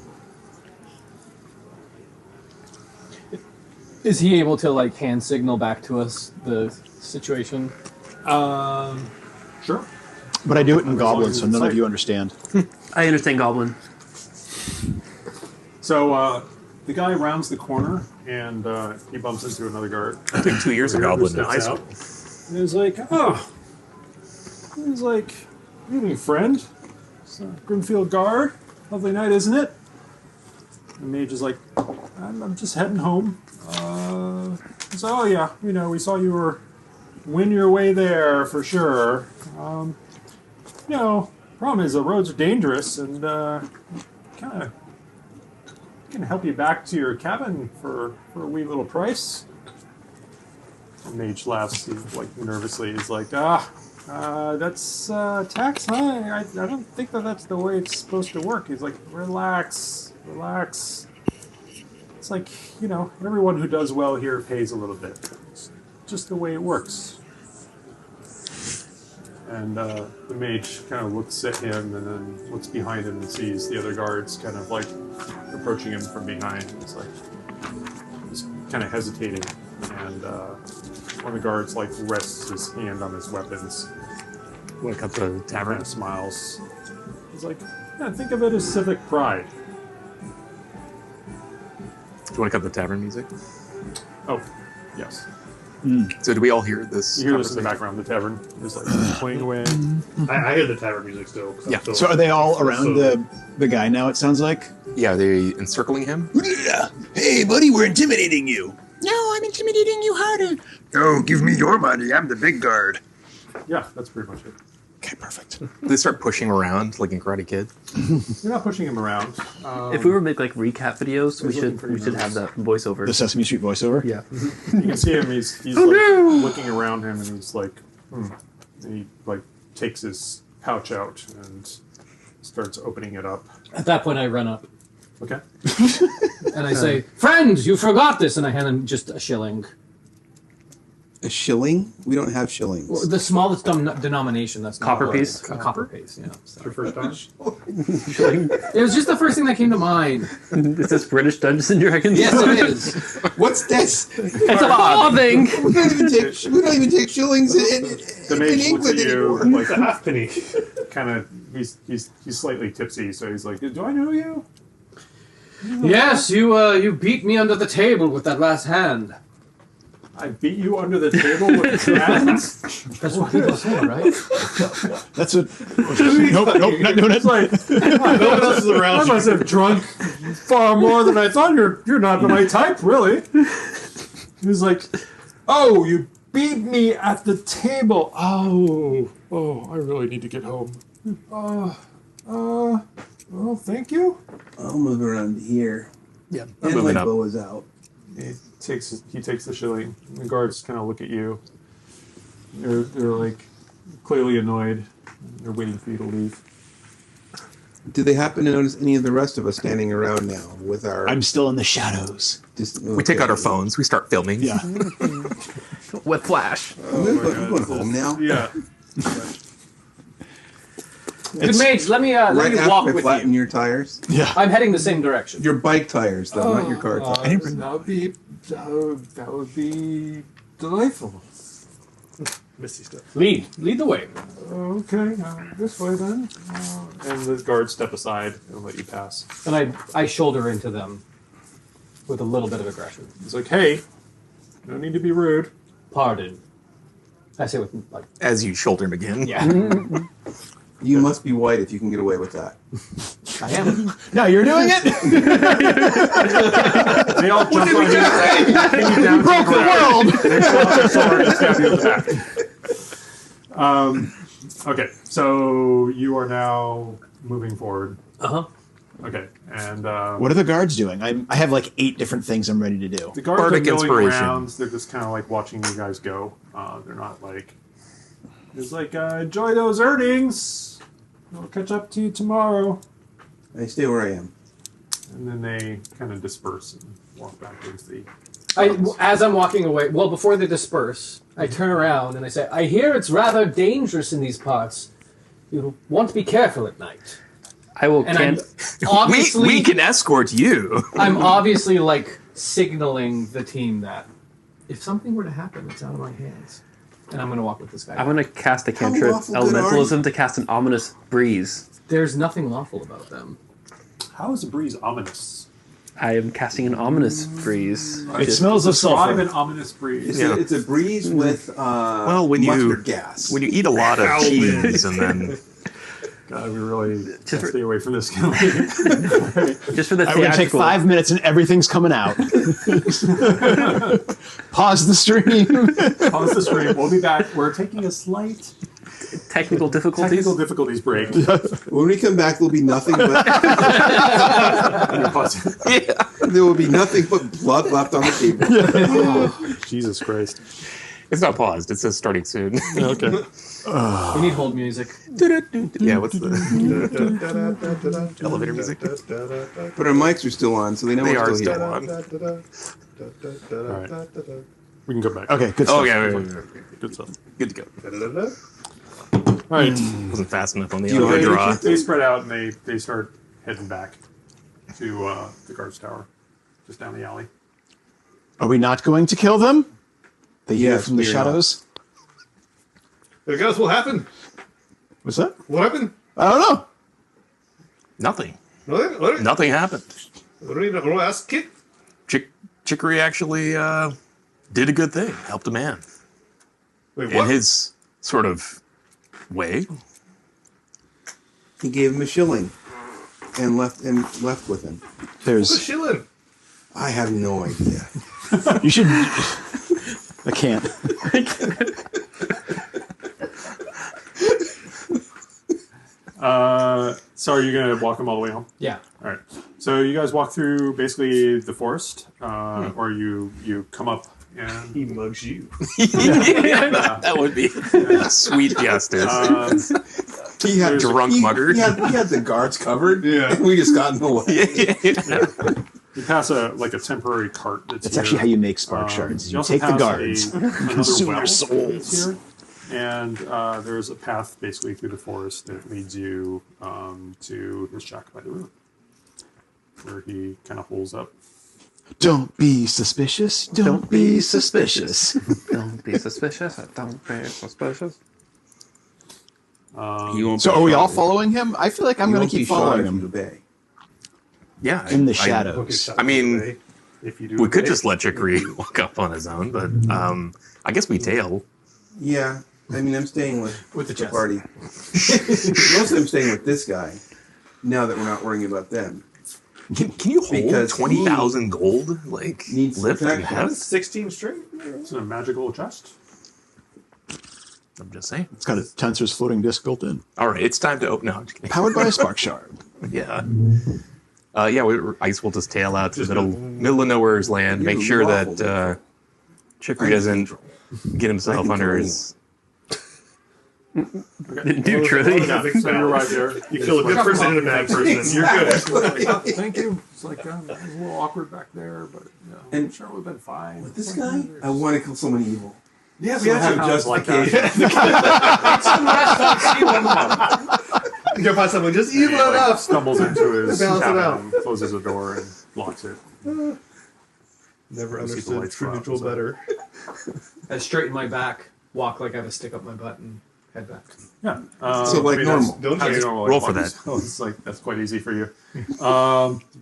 Is he able to like hand signal back to us the situation? Sure. But I do it in As long goblin, as so it's none of safe. you understand. I understand Goblin. So the guy rounds the corner and he bumps into another guard. I took 2 years of Who goblin in steps high school. out. And he's like, oh. He's like, good evening, friend. It's a Grimfield guard. Lovely night, isn't it? The mage is like, I'm just heading home. So, oh yeah, we saw you were win your way there for sure. Problem is the roads are dangerous and kind of can help you back to your cabin for a wee little price. The mage laughs, he's like nervously. He's like, that's tax, huh? I don't think that's the way it's supposed to work. He's like, relax. It's like, everyone who does well here pays a little bit. It's just the way it works. And the mage kind of looks at him and then looks behind him and sees the other guards kind of like approaching him from behind. It's like, he's kind of hesitating. And one of the guards like rests his hand on his weapons. Want to come to the Kind tavern? of smiles. He's like, yeah, think of it as civic pride. Do you want to cut the tavern music? Oh, yes. So do we all hear this? You hear this in the conversation? background. The tavern is like playing away. I hear the tavern music still. 'cause I'm Yeah. still- So are they all around So- the guy now, it sounds like? Yeah, are they encircling him? Hey, buddy, we're intimidating you. No, I'm intimidating you harder. Oh, give me your money. I'm the big guard. Yeah, that's pretty much it. Okay, perfect. They start pushing around like in Karate Kid. You're not pushing him around. If we were to make like recap videos, we looking should pretty have nervous. that voiceover. The Sesame Street voiceover. Yeah. You can see him. He's like looking around him, and he's like, And he like takes his pouch out and starts opening it up. At that point, I run up Okay. and I say, "Friends, you forgot this," and I hand him just a shilling. A shilling? We don't have shillings. Well, the smallest denomination. That's not Copper like piece? A copper piece. Yeah. Your first time. It was just the first thing that came to mind. Is this British Dungeons and Dragons? Yes, it is. What's this? It's a farthing. We don't even take shillings The in mage looks England at you anymore. like a half penny. Kind of. He's slightly tipsy, so he's like, "Do I know you?" Yes, you beat me under the table with that last hand. I beat you under the table with hands. That's what people say, right? That's what. Nope, not doing it. Like, No one else is around. I must have drunk far more than I thought. You're not my type, really. He's like, "Oh, you beat me at the table. Oh, I really need to get home. Well, thank you." I'll move around here. Yeah, And moving my up. bow is out. He takes the shilling. The guards kind of look at you. They're like clearly annoyed. They're waiting for you to leave. Do they happen to notice any of the rest of us standing around now with our? I'm still in the shadows. We take out our phones. We start filming. Yeah. With flash. I'm going home now. Yeah. Good mage, let me Right walk after I with flatten you. your tires. Yeah. I'm heading the same direction. Your bike tires, though, not your car tires. That would be delightful. Misty stuff. Lead the way. Okay, this way then. And the guards step aside and let you pass. And I shoulder into them with a little bit of aggression. He's like, "Hey, no need to be rude." Pardon. I say with like, As you shoulder him again. yeah, You must be white if you can get away with that. I am. No, you're doing it. They all jump on you. Pin you down Broke to the ground. world. They pull out their sword and stab you in the back. Okay, so you are now moving forward. Uh-huh. Okay, and What are the guards doing? I have like 8 different things I'm ready to do. the guards Bardic are going inspiration. around. They're just kind of like watching you guys go. They're not like. It's like enjoy those earnings. I'll catch up to you tomorrow. I stay where I am. And then they kind of disperse and walk back towards the. As I'm walking away, well, before they disperse, I turn around and I say, "I hear it's rather dangerous in these parts. You'll want to be careful at night." I will And can I'm obviously, We can escort you. I'm obviously like signaling the team that if something were to happen, it's out of my hands, and I'm going to walk with this guy. I'm gonna cast a cantrip lawful good elementalism to cast an ominous breeze. There's nothing lawful about them. How is the breeze ominous? I am casting an ominous breeze. It smells of Describe sulfur. an ominous breeze. Yeah. It's a breeze with Well, when you mustard gas. when you eat a lot of Ow, cheese and then God, we really Just for- stay away from this. Just for the I'm going to take theatrical. 5 minutes and everything's coming out. Pause the stream. Pause the stream. We'll be back. We're taking a slight technical difficulties. technical difficulties break. When we come back, there'll be nothing but there will be nothing but blood left on the table. Jesus Christ. it's not paused. It says starting soon. Okay. We need hold music. Yeah, what's the elevator music? But our mics are still on, so they know They we're are still still here. on. All right. We can go back. Okay, good stuff. Oh, yeah, wait. Good stuff. Good to go. All right. Wasn't fast enough on the You elevator already- draw. They spread out and they start heading back to the guards tower, just down the alley. Are we not going to kill them? They hear Yes, from the we are shadows. Hey guys, what happened? What's that? What happened? I don't know. Nothing. What? Nothing happened. What do you know? Ask kid. Chicory actually did a good thing. Helped a man Wait, in what? his sort of way. He gave him a shilling and left with him. What's a There's. shilling? I have no idea. You should. I can't. So are you going to walk them all the way home? Yeah. All right. So you guys walk through basically the forest, or you come up and He mugs you. That would be sweet justice. He had Drunk mugger. He had the guards covered. Yeah. And we just got in the way. you pass a temporary cart. That's actually how you make spark shards. You also take the pass guards, another consume well their souls. here, and there's a path basically through the forest that leads you to his shack by the river, where he kind of holes up. Don't be suspicious. Don't be suspicious. Don't be suspicious. Don't be suspicious. You won't So be are we all shy. following him? I feel like I'm You going won't to be keep following shy if you him obey. Yeah. in the I- shadows. I mean, if you do, we could obey. just let Chicory walk up on his own, but I guess we tail. Yeah. I mean, I'm staying with the chest. party. Mostly I'm staying with this guy, now that we're not worrying about them. Can you hold Because 20,000 gold? Like, needs lift and protection. heft? 16 straight. It's a magical chest. I'm just saying. It's got a tensor's floating disc built in. All right, it's time to open. No, I'm just kidding. Powered by a spark shard. Yeah. I guess we'll just tail out to the middle of nowhere's land. Make sure that Chicory doesn't get himself under his. Do truly. Yeah, so you arrive there. You kill a good person and a bad person. You're good. Thank you. It's like it was a little awkward back there, but And- I'm sure it would have been fine. With this guy, I want to kill someone evil. Yeah, So I have a Sounds like that. justification. You can find someone just evil enough. Stumbles into his Balance it cabin, out. and closes the door and locks it. Never You see the understood lights true go out, neutral so- better. I straighten my back, walk like I have a stick up my butt, and head back. Yeah. So, like, normal. Don't How do you change. normally Roll walk? for that. Oh, it's like that's quite easy for you.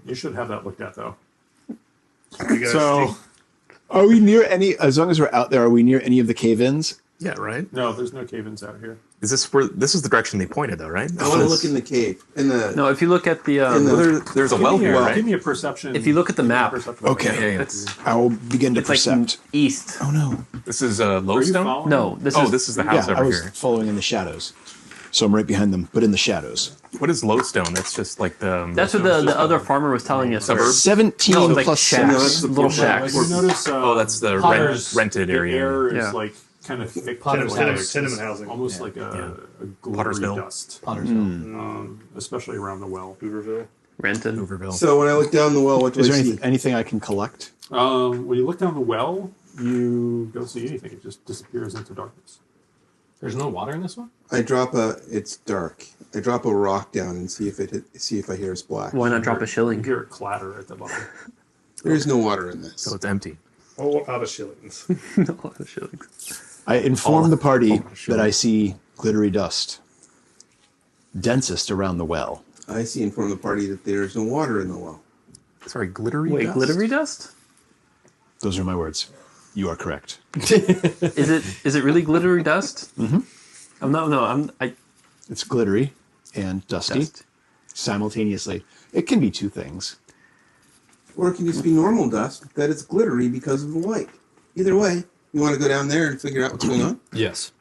You should have that looked at though. You gotta So, are we near any? As long as we're out there, are we near any of the cave-ins? Yeah, right. No, there's no cave-ins out here. Is this where? This is the direction they pointed, though, right? I want to look in the cave. In the No, if you look at the, In the- Well, there's a well here, Give right? me a perception. if you look at the map, Okay. Yeah, it's I will begin to it's like percept. east. Oh no! This is Are you Lowstone. following? No, this is This is the Yeah, house I over was here. following in the shadows, so I'm right behind them, but in the shadows. What is Lowstone? That's just like the. that's what the other farmer was telling us. Suburb? 17 No, like plus shacks, No, that's the little full shacks. You notice? Oh, that's the Potter's- rented the area. air is Yeah. like kind of thick. Potter's with, house. Tenement housing. almost like a glittery Pottersville. dust, Pottersville. especially around the well. Hooverville. Renton. Hooverville. So when I look down the well, what do Is I there see? anything I can collect? When you look down the well, you don't see anything. It just disappears into darkness. There's no water in this one? I drop a. It's dark. I drop a rock down and see if I hear a splash. Why not drop a You shilling? hear it clatter at the bottom. There is no water in this. So it's empty. Oh, out of shillings. No, a shilling. I inform the party sure. that I see glittery dust, densest around the well. I see inform the party that there is no water in the well. Sorry, glittery. Wait, dust? glittery dust? Those are my words. You are correct. Is it really glittery dust? Mm-hmm. It's glittery and dusty Dust. simultaneously. It can be two things. Or it can just be normal dust that is glittery because of the light. Either way, you want to go down there and figure out what's going on? Yes.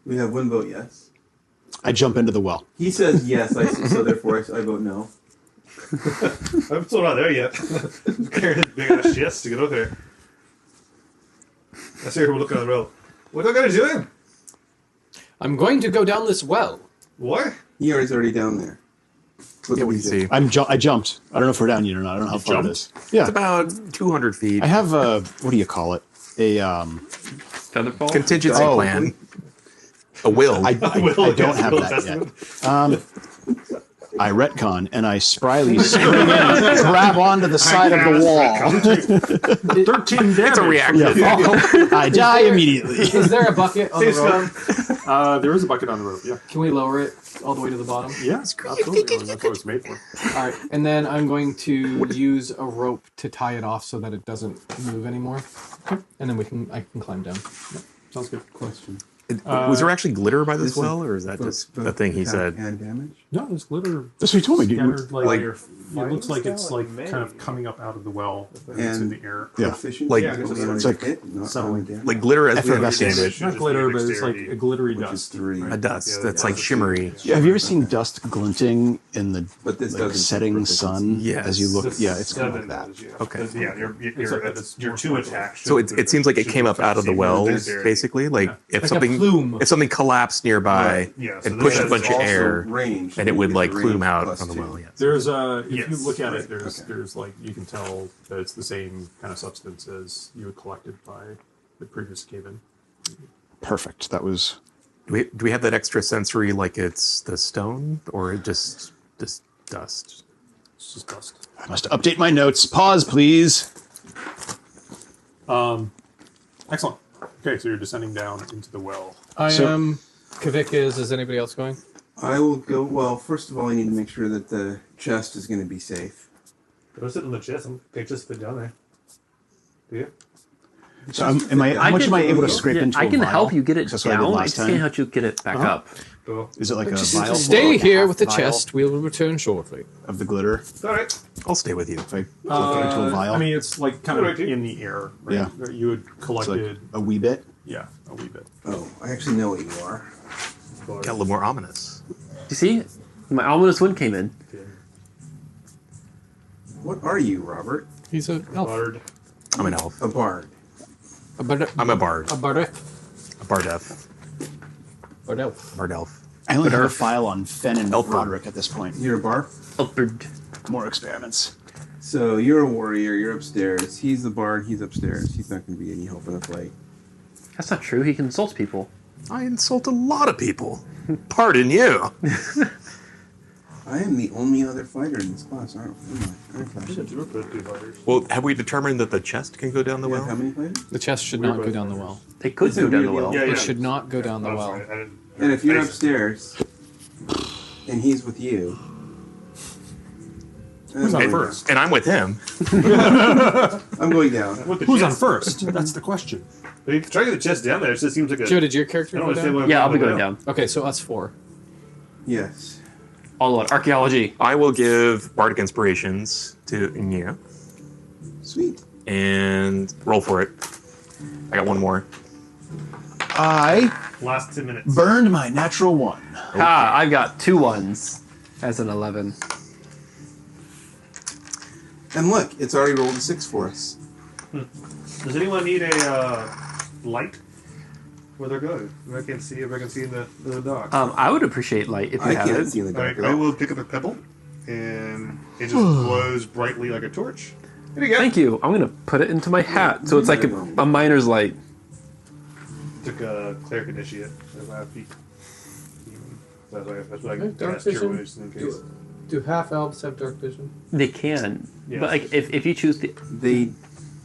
We have one vote yes. I jump into the well. He says yes, so therefore I vote no. I'm still not there yet. Carrying big ass shits to get out there. I see her looking on the road. What are you guys doing? I'm going to go down this well. What? He is already down there. Look Yeah, what we he can did. see. I jumped. I don't know if we're down yet or not. I don't know how far it is. Yeah. It's about 200 feet. I have a, what do you call it? A, Featherfall? Contingency Oh. plan. A will. I don't have that yet. I retcon and I spryly spring in and grab onto the side of the wall. 13 damage. It's a reaction. Yeah. I die immediately. Is there a bucket on the rope? There is a bucket on the rope. Yeah. Can we lower it all the way to the bottom? Yeah. Absolutely. That's what it's made for. All right, and then I'm going to use a rope to tie it off so that it doesn't move anymore, and then I can climb down. Sounds good. Question. Was there actually glitter by this this is well, or is that both- just both the thing he attack said? and damage. No, there's glitter That's what he told me. scattered, Like- it looks like it's like kind of coming up out of the well into And- the air. Yeah. Proficiency Like- is only on It's like hit, not subtle. on damage. Like glitter as we Effervescent. understand It's not glitter, but it's like a glittery which is dust. 3. it, a dust Yeah, that's yeah. like shimmery. Yeah, have you ever seen dust glinting in the But this like, doesn't setting proficiency. sun Yes. as you look? The Yeah, it's kind of seven like that. does, yeah. Okay. Because, yeah, your two attacks. So it seems like it came up out of the well, basically. Like if Like a something plume. if something collapsed nearby, Yeah, so it this pushed a is bunch of Also air, range, and it so would you like get plume range out plus from the 2. well. Yes. There's if Yes. you look at it, Okay. there's like you can tell that it's the same kind of substance as you had collected by the previous cave-in. Perfect. That was. Do we have that extra sensory, like it's the stone, or just dust? It's just dust. I must update my notes. Pause, please. Excellent. Okay, so you're descending down into the well. I So- am. Kavik is anybody else going? I will go. Well, first of all, I need to make sure that the chest is going to be safe. Go sit on the chest. They just fit down there. Do you? So, am I? How much am I able to scrape into? I a can vial? help you get it That's what I did down. I last just can't time. help you get it back Uh-huh. up. Cool. Is it like a Just vial? stay here with the Vial chest. We will return shortly. of the glitter. All right. I'll stay with you. If I flip it into a vial, I mean, it's like kind of Alright. in the air. Right? Yeah. You had it's like collected, a wee bit. yeah, a wee bit. Oh, I actually know what you are. Got a little more ominous. You see, my ominous wind came in. What are you, Robert? He's a elf. Bard. I'm an elf. A bard. A bard. I'm a bard. A bard. A bardef. Bard elf. Bard elf. I only have a file on Fen and Elf bird. Roderick at this point. You're a bard. Upward. More experiments. So you're a warrior. You're upstairs. He's the bard. He's upstairs. He's not going to be any help in the fight. That's not true. He consults people. I insult a lot of people. Pardon you. I am the only other fighter in this class, aren't I? Okay. Well, have we determined that the chest can go down the Yeah, well? how many fighters? The chest should not go down the well. They could Listen, go down the we're- well. Yeah, It yeah. should not go down the Oh, well. sorry, I didn't- And if you're I- upstairs, and he's with you, Who's on I'm going first? And I'm with him. down. I'm going down. With the Who's on chest. first? That's the question. But you can try to get the chest down there. It just seems like a. Joe, did your I character don't go understand down? why. Yeah, I'll be going down. Okay, so us four. Yes. All about archaeology. I will give Bardic Inspirations to Nya Sweet. and roll for it. I got one more. I Last 2 minutes. burned my natural one. Ha! I've got 2 ones as an 11. And look, it's already rolled a 6 for us. Does anyone need a light? Where they're good. If I can see in the dock. I would appreciate light if you I have can't it. see in the All right, dark at I all. will pick up a pebble, and it just glows brightly like a torch. There you go. Thank you. I'm gonna put it into my hat, so it's like a miner's light. Took a cleric initiate at 5 feet. That's what I Okay, dark cast Cure vision. Wounds in case. Do half elves have dark vision? They can, Yeah. but like if you choose They,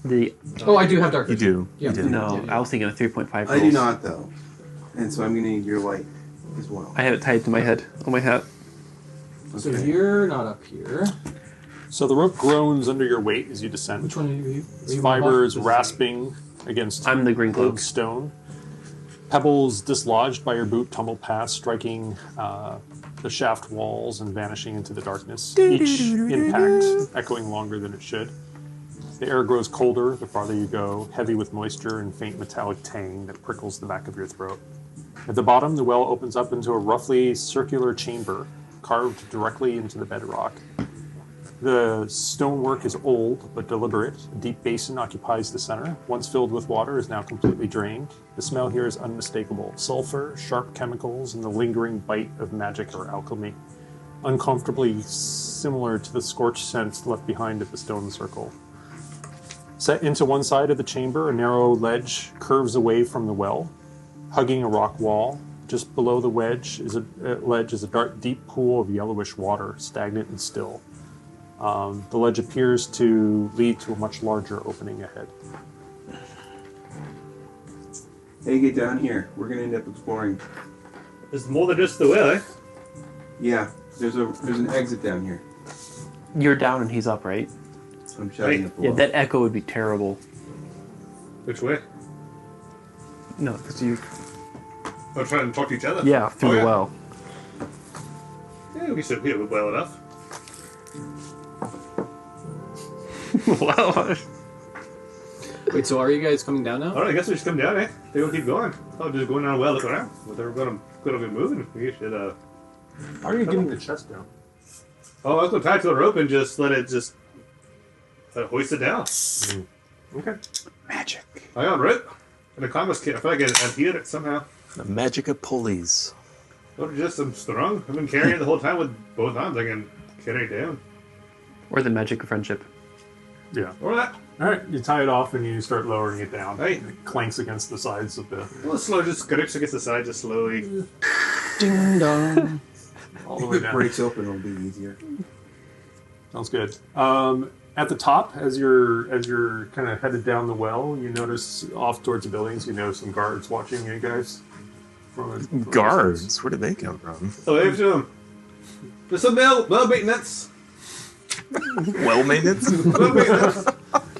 the Oh, I do have dark You vision. do. Yeah. You do. no, I was thinking of 3.5. I do rolls. not though, and so I'm going to need your light as well. I have it tied to my head on my hat. So Okay. you're not up here. So the rope groans under your weight as you descend. Which one are you? Its fibers rasping against I'm the green cloak. oak stone. Pebbles dislodged by your boot tumble past, striking the shaft walls and vanishing into the darkness. Each impact echoing longer than it should. The air grows colder the farther you go, heavy with moisture and faint metallic tang that prickles the back of your throat. At the bottom, the well opens up into a roughly circular chamber carved directly into the bedrock. The stonework is old but deliberate. A deep basin occupies the center. Once filled with water, is now completely drained. The smell here is unmistakable. Sulfur, sharp chemicals, and the lingering bite of magic or alchemy. Uncomfortably similar to the scorched scent left behind at the stone circle. Set into one side of the chamber, a narrow ledge curves away from the well, hugging a rock wall. Just below the ledge is a dark, deep pool of yellowish water, stagnant and still. The ledge appears to lead to a much larger opening ahead. Hey, get down here. We're going to end up exploring. There's more than just the well, eh? Yeah, there's an exit down here. You're down and he's up, right? I'm shouting Right. up below. Yeah, that echo would be terrible. Which way? No, because you. Oh, trying to talk to each other? Yeah, through Oh, the yeah. well. Yeah, we should be well enough. Well, Wait, so are you guys coming down now? All right, I guess we just come down, eh? They will keep going. Oh, just going down well, look around. Well, they're going to be moving. We should, How are you getting the chest down? Oh, I was going to tie it to the rope and just let it hoist it down. Okay. Magic. I got rope. And the compass kit. I feel like I unhealed it somehow. The magic of pulleys. Oh, I'm strong. I've been carrying it the whole time with both arms. I can carry it down. or the magic of friendship. Yeah. Or that. All right, you tie it off and you start lowering it down. Hey. It clanks against the sides of the. Well, slow, just scrapes against the side, just slowly. Ding dong. All the If way it down. breaks open, it'll be easier. Sounds good. At the top, as you're kind of headed down the well, you notice off towards the buildings. You know some guards watching you guys. From Guards? Where did they come from? So wave to him. There's some well maintenance. Well maintenance? Well maintenance.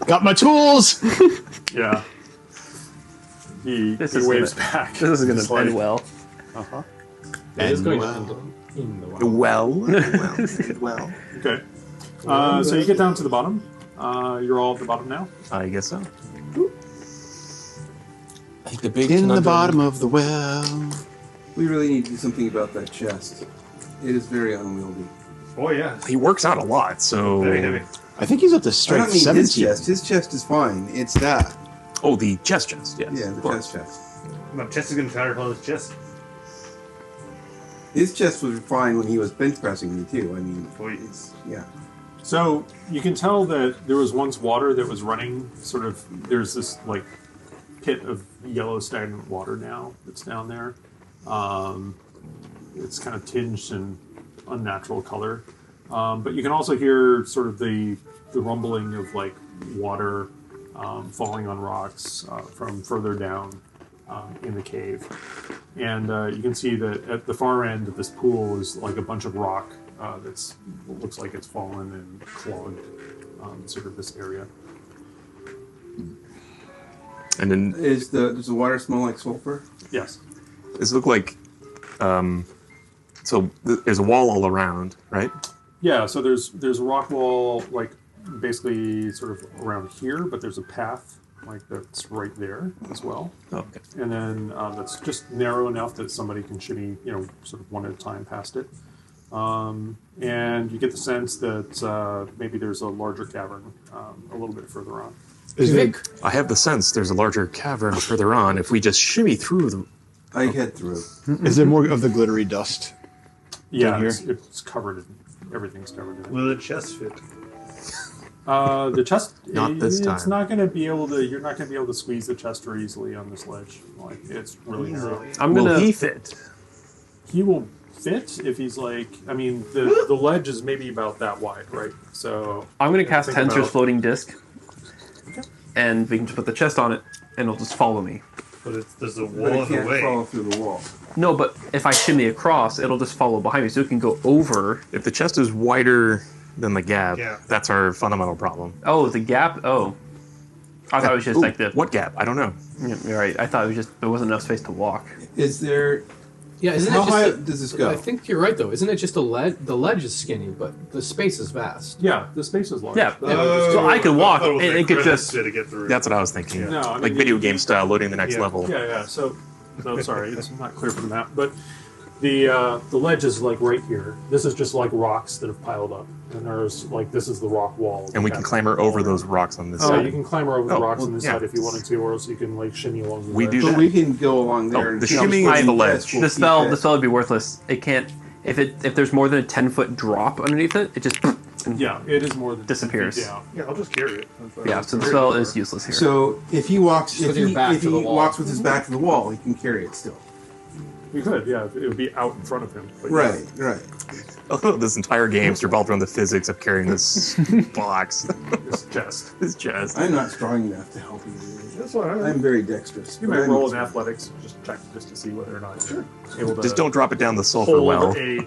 Got my tools. Yeah. He waves back. This is going He's to end like, well. Uh-huh. It is going to end in the wild. Well. Okay. So you get down to the bottom. You're all at the bottom now. I guess so. I think the big In the conundrum- bottom of the well. We really need to do something about that chest. It is very unwieldy. Oh, yeah. He works out a lot, so. Very heavy. I think he's up to I strength don't mean 17. his chest. His chest is fine. It's that. Oh, the chest, yes. Yeah, the of course. chest. My chest is getting tired of his chest. His chest was fine when he was bench pressing me too. I mean, it's, yeah. So you can tell that there was once water that was running. Sort of, there's this like pit of yellow stagnant water now that's down there. It's kind of tinged in unnatural color, but you can also hear sort of the rumbling of like water falling on rocks from further down in the cave. And you can see that at the far end of this pool is like a bunch of rock that's looks like it's fallen and clogged sort of this area. And then Does the water smell like sulfur? Yes. does it look like. There's a wall all around, right? Yeah, so there's a rock wall like basically sort of around here, but there's a path like that's right there as well. Oh, okay. And then that's just narrow enough that somebody can shimmy, sort of one at a time past it. And you get the sense that maybe there's a larger cavern a little bit further on. Is it, I have the sense there's a larger cavern further on. If we just shimmy through the. I head through. is there more of the glittery dust? Yeah, here? it's covered in everything's covered in it. Will the chest fit? The chest, Not this it's time. not going to be able to. You're not going to be able to squeeze the chest very easily on this ledge. Like it's really narrow. I'm Will gonna. he fit? He will fit if he's like. I mean, the ledge is maybe about that wide, right? So I'm gonna cast think Tensor's about- floating disc, and we can just put the chest on it, and it'll just follow me. But there's a But wall it in the can't way. fall through the wall. No, but if I shimmy across, it'll just follow behind me, so it can go over. If the chest is wider than the gap, Yeah. that's our fundamental problem. Oh, the gap. Oh, I thought it was just Ooh, like the. What gap? I don't know. Yeah, you're right. I thought it was just there wasn't enough space to walk. Is there? Yeah, isn't How it just high a- does this go? I think you're right though. Isn't it just a ledge? The ledge is skinny, but the space is vast. Yeah, the space is large. Yeah. But- So I could walk, thought it was and like it could Griffith's just. bit to get through. That's what I was thinking. No, I mean, like video game style, loading the next Yeah. level. Yeah. So sorry, it's not clear from the map, but the ledge is like right here. This is just like rocks that have piled up, and there's like this is the rock wall. And we can clamber over those rocks on this Oh, side. you can climb over the Oh, rocks well, on this yeah. side if you wanted to, or else you can like shimmy along the We ledge. do But that. we can go along there. Oh, and the keep shimmying splitting the the ledge. chest will The keep spell it. would be worthless. It can't. If there's more than a 10-foot drop underneath it, it just Yeah, it is more than 10 Disappears. feet down. Yeah, I'll just carry it. yeah. So the spell is useless here. So if he walks, Just with your back if to he the wall. walks with his back to the wall, he can carry it still. You could, yeah, it would be out in front of him. But Right, right. Oh, this entire game is revolved around the physics of carrying this box, yeah, this chest. this chest. I'm not strong enough to help you. That's what I'm very dexterous. You but might I'm- roll in athletics, just check just to see whether or not you're able to Just don't drop it down the sulfur hold well. a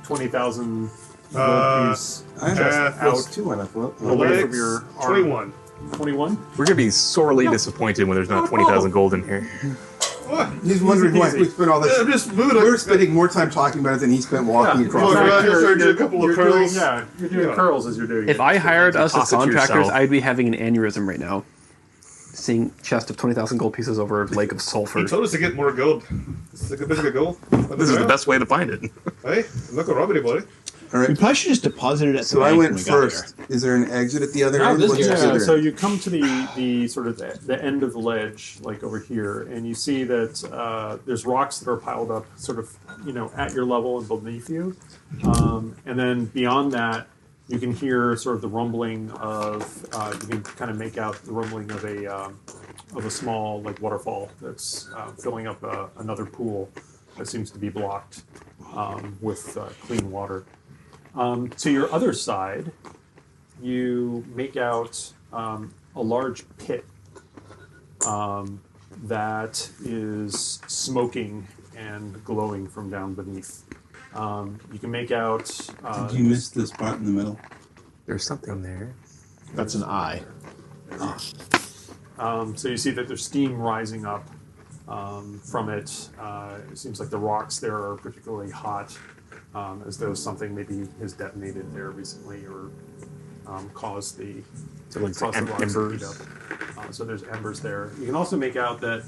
20,000 Uh, piece I have Just plus out 2 on a float. away from your arm. 21. 21. We're gonna be sorely disappointed when there's not 20,000 gold in here. What? He's wondering why we spent all this. I'm just moving. We're spending more time talking about it than he spent walking Yeah. across. Well, the right. Search a couple of curls. You're doing curls as you're doing If it. I hired us as toss it to contractors, yourself. I'd be having an aneurysm right now. Seeing chest of 20,000 gold pieces over a lake of sulfur. He told us to get more gold. This is a good bit of gold. This is the best way to find it. Hey, I'm not gonna rob anybody. All We right. probably should just deposit it at So the I bank went when we got first. Is there an exit at the other No, end? this What's is- considered? So you come to the sort of the end of the ledge, like over here, and you see that there's rocks that are piled up, sort of, at your level and beneath you, and then beyond that, you can hear sort of the rumbling of. You can kind of make out the rumbling of a small like waterfall that's filling up another pool that seems to be blocked with clean water. To your other side, you make out a large pit that is smoking and glowing from down beneath. You can make out. Did you miss the spot in the middle? There's something there. That's an eye. So you see that there's steam rising up from it. It seems like the rocks there are particularly hot, as though something maybe has detonated there recently or caused the So like caused the rocks to heat embers. up. So there's embers there. You can also make out that,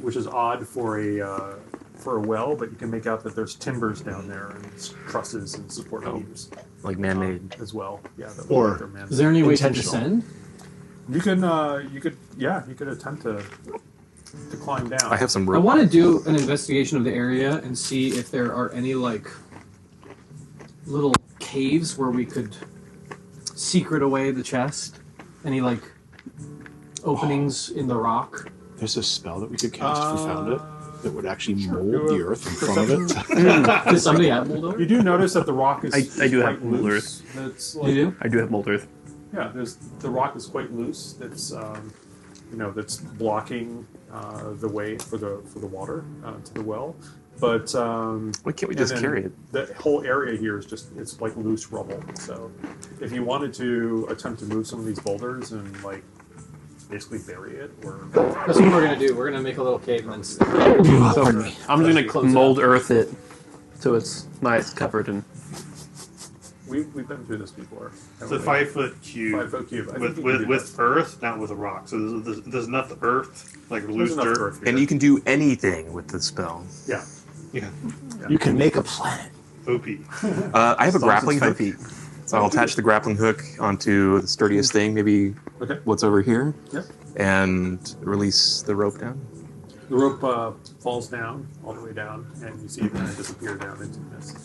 which is odd for a well, but you can make out that there's timbers down there and trusses and support beams Like man-made. as well. Yeah, that Or- look like they're man-made. Is there any way to Intentional. descend? You could attempt to climb down. I have some I rope. want to do an investigation of the area and see if there are any like little caves where we could secret away the chest. Any like openings in the rock. There's a spell that we could cast if we found it that would actually mold Do the a earth in front of it. Does somebody have Mulder? You do notice that the rock is I do quite have mold loose. That's like, You do? I do have mold earth. Yeah, the rock is quite loose. That's that's blocking the way for the water to the well. But Why can't we and just then carry it? The whole area here is it's like loose rubble. So if you wanted to attempt to move some of these boulders and like basically bury it, or That's what we're gonna do. We're gonna make a little cave and then stick it. So I'm just Close gonna it mold earth it so it's nice covered in. we've been through this before. It's a 5 foot cube. 5 foot cube. I think With you can do with earth, not with a rock. So there's enough earth, like that. loose There's enough dirt. earth here. And you can do anything with the spell. yeah. Yeah. You can make a planet. OP. I have a As long as grappling it's 5 hook. feet. So I'll attach the grappling hook onto the sturdiest thing, maybe Okay. what's over here, Yep. and release the rope down. The rope falls down all the way down, and you see it kind of disappear down into the mist.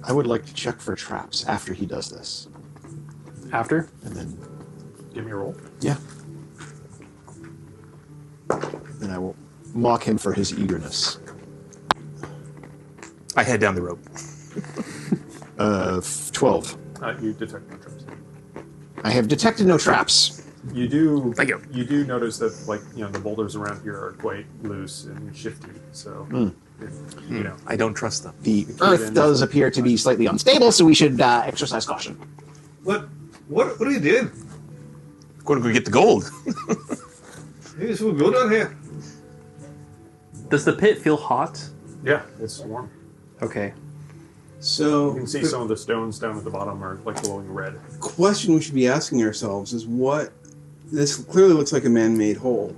I would like to check for traps after he does this. After? And then, Give me a roll. yeah. Then I will mock him for his eagerness. I head down the rope. 12. You detect no traps. I have detected no traps. You do. Thank you. You do notice that, the boulders around here are quite loose and shifty. So, I don't trust them. The earth does appear to be slightly unstable, so we should exercise caution. What are you doing? Going to go get the gold. Hey, there's some gold on here. Does the pit feel hot? yeah, it's warm. Okay. So You can see some of the stones down at the bottom are like glowing red. question we should be asking ourselves is what this clearly looks like a man-made hole.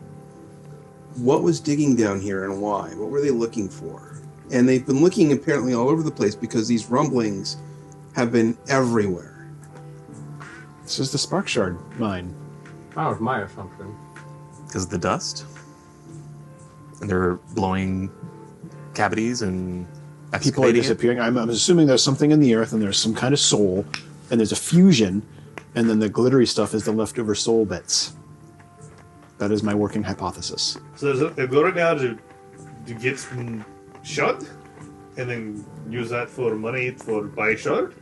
What was digging down here and why? What were they looking for? And they've been looking apparently all over the place because these rumblings have been everywhere. This is the Spark Shard mine. That was my assumption. Because of the dust. And they're blowing cavities and People are excavating it. disappearing. I'm assuming there's something in the earth, and there's some kind of soul, and there's a fusion, and then the glittery stuff is the leftover soul bits. That is my working hypothesis. So they go right now to get some shard, and then use that for money for buy shard.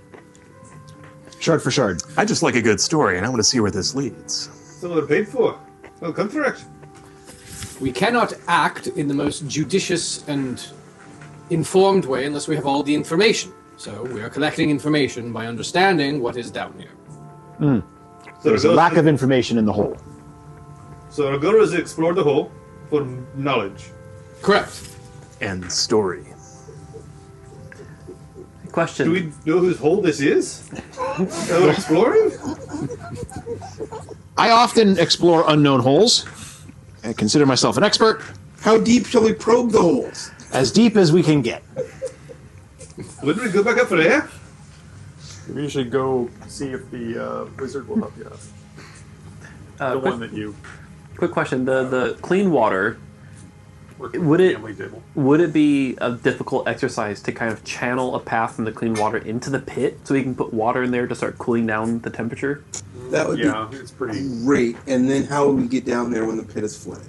Shard for shard. I just like a good story, and I want to see where this leads. That's what they're paid for. Well, contract. We cannot act in the most judicious and informed way unless we have all the information. So we are collecting information by understanding what is down here. So There's a lack of information in the hole. So our goal is to explore the hole for knowledge. Correct. End story. Question. Do we know whose hole this is? Are we exploring? I often explore unknown holes. I consider myself an expert. How deep shall we probe the holes? As deep as we can get. Wouldn't we go back up for air? Maybe you should go see if the wizard will help you out. The one that you Quick question: the clean water, work Would with it- the family table. would it be a difficult exercise to kind of channel a path from the clean water into the pit so we can put water in there to start cooling down the temperature? That would Yeah, it's pretty. be great. And then how would we get down there when the pit is flooded?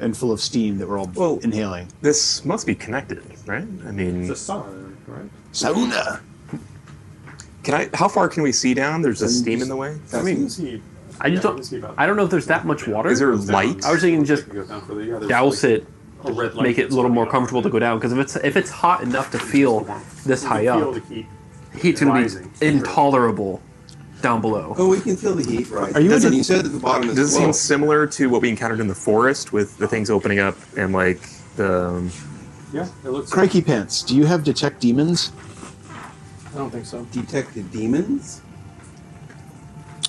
And full of steam that we're all Well- inhaling. This must be connected, right? I mean, It's a sun, right? Sauna. how far can we see down? There's a steam in the way. I You can mean, see. I just yeah, you can see don't. about- I don't know if there's that much water. Is there Goes down. light? I was thinking just You can go down further. Yeah, there's douse like it, a red light make it a that's little more coming up. comfortable to go down. Because if it's hot enough to feel this You high can feel up, the heat. heat's gonna rising. be intolerable down below. oh, we can feel the heat, right? Are you And into- you said that the bottom is Does it low. seem similar to what we encountered in the forest with the things opening up and like the? Yeah, it looks. Crikey Pants, do you have detect demons? I don't think so. Detect the demons?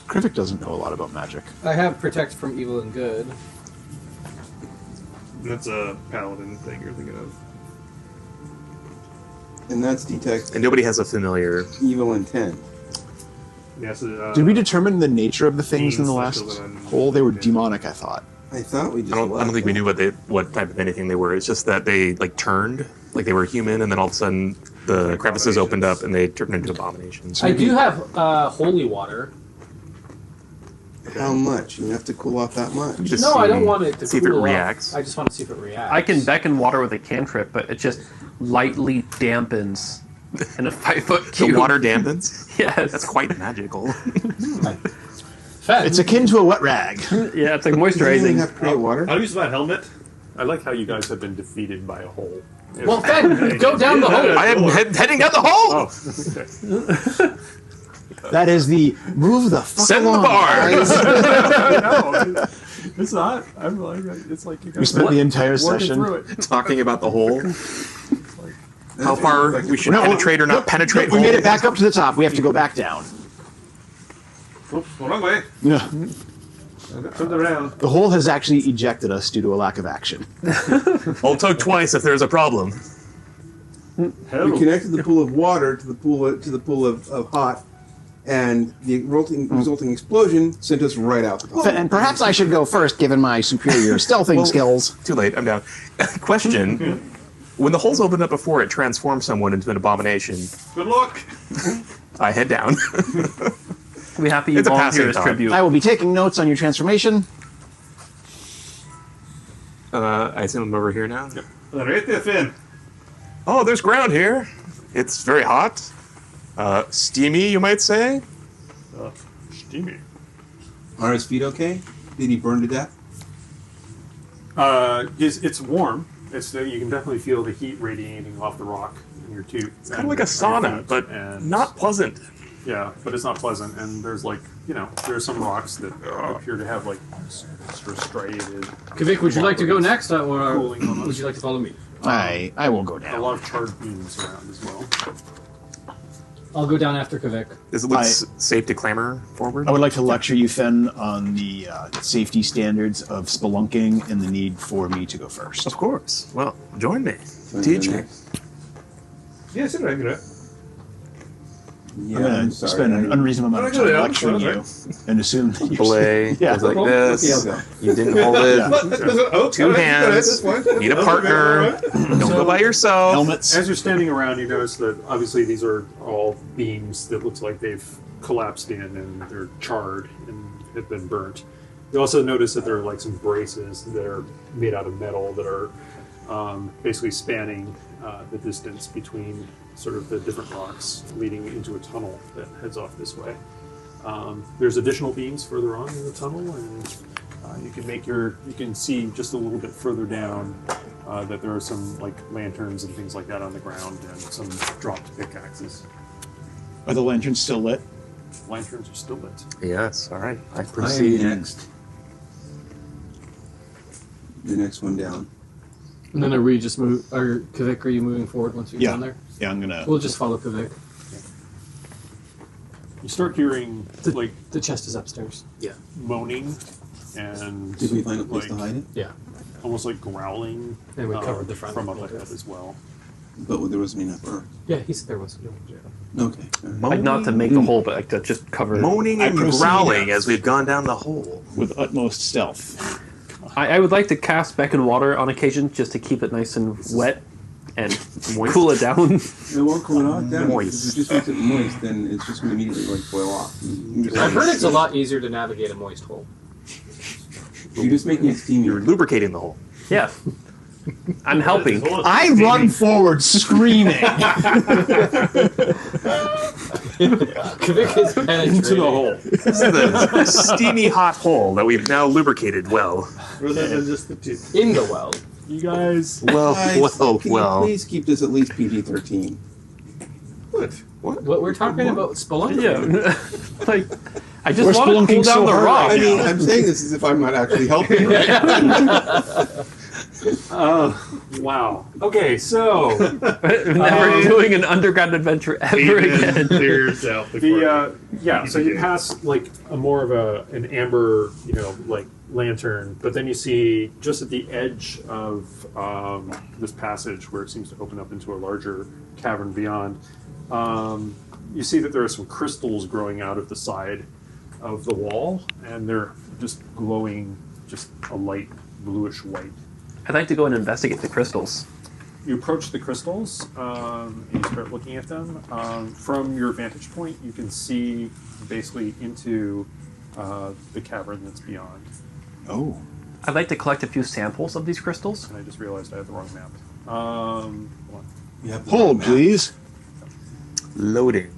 Krivik doesn't know a lot about magic. I have protect from evil and good. That's a paladin thing you're thinking of. And that's detect And nobody has a familiar. evil intent. Yes. Did we determine the nature of the things in the last Beings, special and- hole? They were demonic, I thought. I thought we just I don't think we knew what type of anything they were. It's just that they like turned, like they were human, and then all of a sudden the crevices opened up and they turned into abominations. I do have holy water. How much? You have to cool off that much. Just No, I see- don't want it to see if it cool off. reacts. I just want to see if it reacts. I can beckon water with a cantrip, but it just lightly dampens in a 5-foot The cube. water dampens. Yes, That's quite magical. Fen, It's akin to a wet rag. yeah, it's like Does anyone moisturizing. have to create water? How do you use my helmet? I like how you guys have been defeated by a hole. well, Fen, go down the hole. I am heading down the hole. Oh, okay. That is the move the fuck Set the along, bar. guys. No, it's not. I'm like, it's like you guys We spent the entire working session. through it. Talking about the hole. How far we should No, penetrate or not penetrate. We made it holes. back up to the top. We have to go back down. Oops, wrong way. Yeah. Turned around. The hole has actually ejected us due to a lack of action. I'll tug twice if there's a problem. We connected the pool of water to the pool of hot, and the resulting explosion sent us right out the pool. And perhaps I should go first, given my superior stealthing Well- skills. Too late. I'm down. Question: when the hole's opened up before it transforms someone into an abomination, Good luck. I head down. We happy you It's a volunteer passing as thought. tribute. I will be taking notes on your transformation. I assume I'm over here now. Right there, Finn. Oh, there's ground here. It's very hot. Steamy, you might say. Steamy. Are his feet okay? Did he burn to death? It's warm. It's you can definitely feel the heat radiating off the rock in your tooth. It's kind of like a sauna, but not pleasant. Yeah, but it's not pleasant. And there's like there's some rocks that appear to have like sort of striated. Kavik, would you like to go next, or Cooling almost. would you like to follow me? I will go A down. lot of charred beams around as well. I'll go down after Kavik. Does it look I- safe to clamber forward? I would like to lecture you, Fen, on the safety standards of spelunking and the need for me to go first. Of course. Well, join me. Wanna Teach go me. next? Yes, it's right. Yeah, I'm going I'm to sorry. spend an unreasonable amount of time Yeah, lecturing okay. you and assume that you're Belay Yeah. goes like Okay, this. I'll go. You didn't hold it. Two hands. Need a partner. Don't go by yourself. helmets. As you're standing around, you notice that obviously these are all beams that looks like they've collapsed in and they're charred and have been burnt. You also notice that there are like some braces that are made out of metal that are basically spanning the distance between sort of the different rocks leading into a tunnel that heads off this way. There's additional beams further on in the tunnel, and you can see just a little bit further down that there are some like lanterns and things like that on the ground, and some dropped pickaxes. Are the lanterns still lit? Lanterns are still lit. Yes. All right. I I proceed. am next. The next one down. And then are we just move? Or Kavik, are you moving forward once you're Yeah. down there? Yeah, I'm gonna. We'll just follow Kavik. You start hearing like The chest is upstairs. moaning and Did we find a place like, to hide it? Yeah. almost like growling. And we covered the front from a up little ahead bit. as well. But there wasn't enough earth. Yeah, he said there was. Okay. fair. Like not to make the hole, but like to just cover. Moaning I and proceed growling as we've gone down the hole. with utmost stealth. I would like to cast Beckon water on occasion just to keep it nice and wet and cool it down. It won't cool it off down. Moist. If it just makes it moist, then it's just going to immediately like boil off. I've heard it's a lot easier to navigate a moist hole. You're just making it steamy. You're lubricating the hole. Yeah. I'm helping. I run forward screaming. Kavik is Into the hole. This is the steamy hot hole that we've now lubricated well. Rather than just the two. in the well. You guys, Well, Guys, can you well. please keep this at least PG-13? What? What? What we're talking about spelunking. Yeah. Like, I just We're want to cool spelunking down so the hard rock. I mean, I'm saying this as if I'm not actually helping. wow. Okay, so Never doing an underground adventure ever again. Clears out before. so you pass like a more of an amber, like lantern, but then you see just at the edge of this passage where it seems to open up into a larger cavern beyond. You see that there are some crystals growing out of the side of the wall, and they're just glowing, just a light bluish white. I'd like to go and investigate the crystals. You approach the crystals and you start looking at them. From your vantage point, you can see basically into the cavern that's beyond. Oh. I'd like to collect a few samples of these crystals. And I just realized I had the wrong map. Hold on. You have the Hold, map. please. Loading.